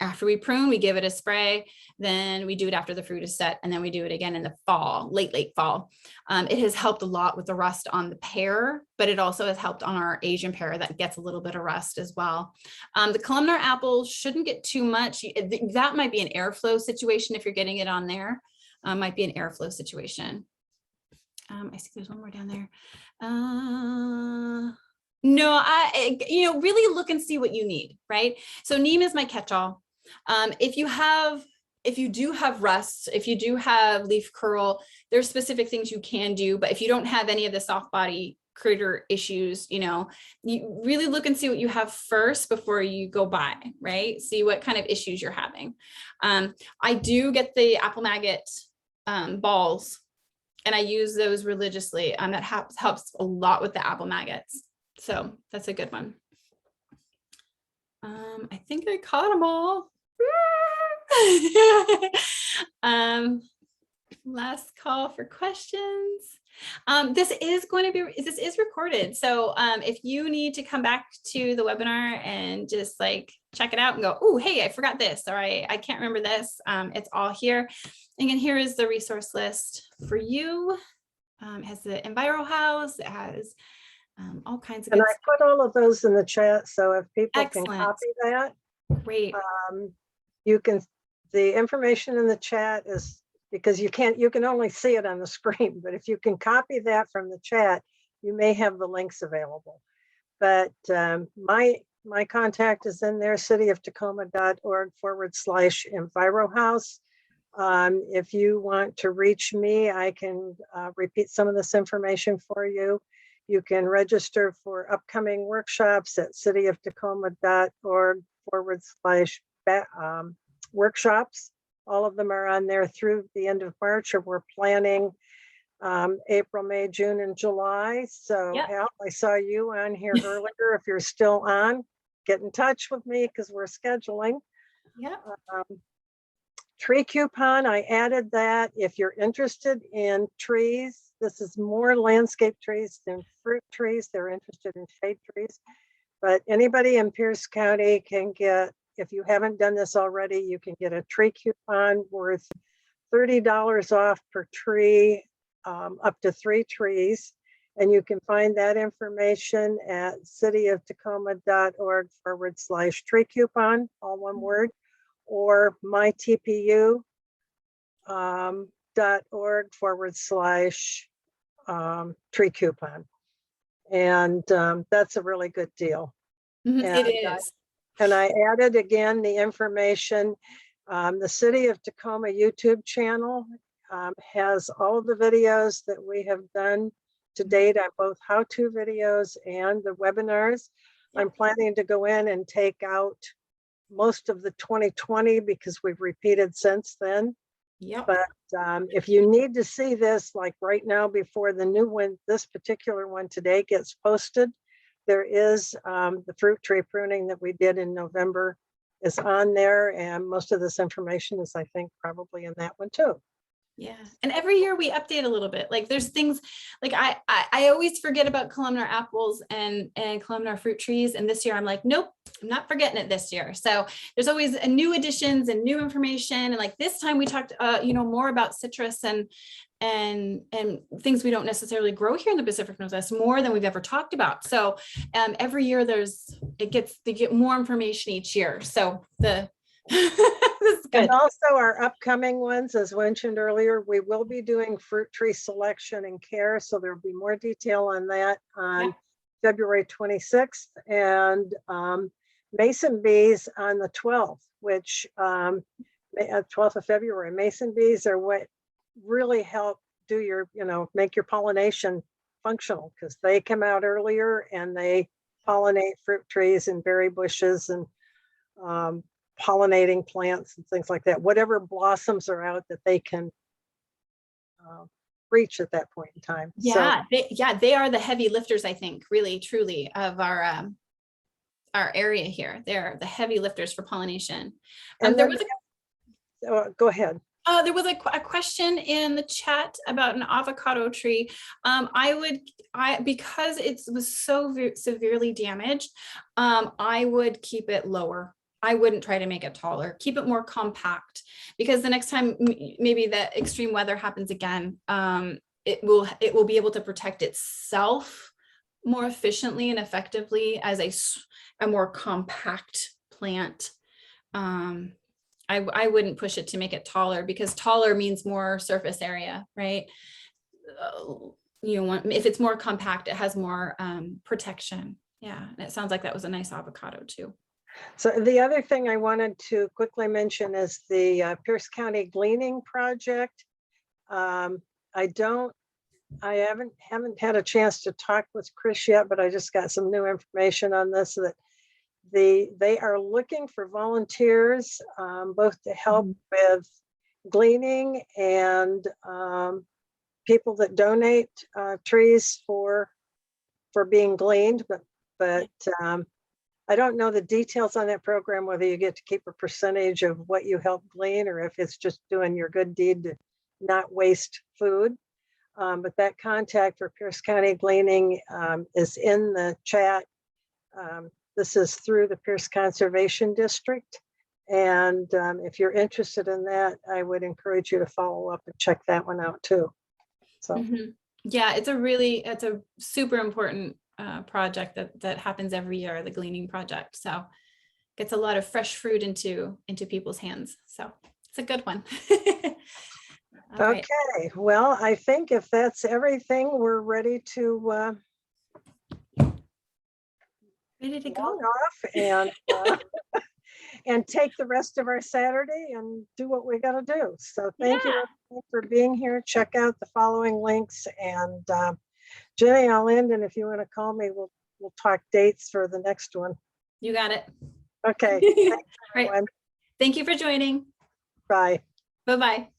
after we prune, we give it a spray, then we do it after the fruit is set, and then we do it again in the fall, late fall. It has helped a lot with the rust on the pear, but it also has helped on our Asian pear that gets a little bit of rust as well. The columnar apple shouldn't get too much. That might be an airflow situation if you're getting it on there. Might be an airflow situation. I see there's one more down there. No, you know, really look and see what you need, right? So neem is my catch-all. If you do have rust, if you do have leaf curl, there's specific things you can do. But if you don't have any of the soft body critter issues, you know, you really look and see what you have first before you go buy, right? See what kind of issues you're having. I do get the apple maggot balls, and I use those religiously. That helps a lot with the apple maggots. So that's a good one. I think I caught them all. Last call for questions. This is recorded. So if you need to come back to the webinar and just like check it out and go, oh, hey, I forgot this, or I can't remember this. It's all here. Again, here is the resource list for you. It has the EnviroHouse. It has all kinds of and good I put all of those in the chat, so if people Excellent. can copy that, great. you can. The information in the chat is because you can only see it on the screen, but if you can copy that from the chat, you may have the links available. But my contact is in there, cityoftacoma.org/EnviroHouse. If you want to reach me, I can repeat some of this information for you. You can register for upcoming workshops at cityoftacoma.org/workshops. All of them are on there through the end of March, or we're planning April, May, June, and July. So yep. Al, I saw you on here earlier. If you're still on, get in touch with me because we're scheduling. Yeah. Tree coupon, I added that. If you're interested in trees, this is more landscape trees than fruit trees. They're interested in shade trees. But anybody in Pierce County can get, if you haven't done this already, you can get a tree coupon worth $30 off per tree, up to 3 trees. And you can find that information at cityoftacoma.org /tree coupon, all one word, or mytpu.org /tree coupon. And that's a really good deal. It is. And I added again the information. The City of Tacoma YouTube channel has all of the videos that we have done to date on both how-to videos and the webinars. Yep. I'm planning to go in and take out most of the 2020 because we've repeated since then. Yep. But if you need to see this, like right now before the new one, this particular one today gets posted, there is the fruit tree pruning that we did in November is on there, and most of this information is, I think, probably in that one too. Yeah. And every year we update a little bit. Like there's things like I always forget about columnar apples and columnar fruit trees. And this year I'm like, nope, I'm not forgetting it this year. So there's always a new additions and new information. And like this time we talked, more about citrus and things we don't necessarily grow here in the Pacific Northwest, more than we've ever talked about. So every year they get more information each year. So this is good. And also our upcoming ones, as mentioned earlier, we will be doing fruit tree selection and care. So there'll be more detail on that on February 26th, and mason bees on the 12th, which 12th of February. Mason bees are what really help do your, make your pollination functional, because they come out earlier and they pollinate fruit trees and berry bushes and pollinating plants and things like that. Whatever blossoms are out that they can reach at that point in time. Yeah, they are the heavy lifters, I think, really, truly, of our area here. They're the heavy lifters for pollination. And go ahead. There was a question in the chat about an avocado tree. Because it was so severely damaged, I would keep it lower. I wouldn't try to make it taller. Keep it more compact, because the next time maybe that extreme weather happens again, it will be able to protect itself more efficiently and effectively as a more compact plant. I wouldn't push it to make it taller, because taller means more surface area, right? If it's more compact, it has more protection. Yeah, and it sounds like that was a nice avocado too. So the other thing I wanted to quickly mention is the Pierce County Gleaning Project. I haven't had a chance to talk with Chris yet, but I just got some new information on this, that they are looking for volunteers, both to help with gleaning and people that donate trees for being gleaned, but I don't know the details on that program, whether you get to keep a percentage of what you help glean, or if it's just doing your good deed to not waste food. But that contact for Pierce County Gleaning is in the chat. This is through the Pierce Conservation District. And if you're interested in that, I would encourage you to follow up and check that one out too. So yeah, it's a super important project that happens every year, the gleaning project. So gets a lot of fresh fruit into people's hands. So it's a good one. Okay, right. Well, I think if that's everything, we're ready to go off and and take the rest of our Saturday and do what we got to do. So thank you for being here. Check out the following links, and Jenny, I'll end, and if you want to call me, we'll talk dates for the next one. You got it. Okay. Right. Thank you for joining. Bye. Bye-bye.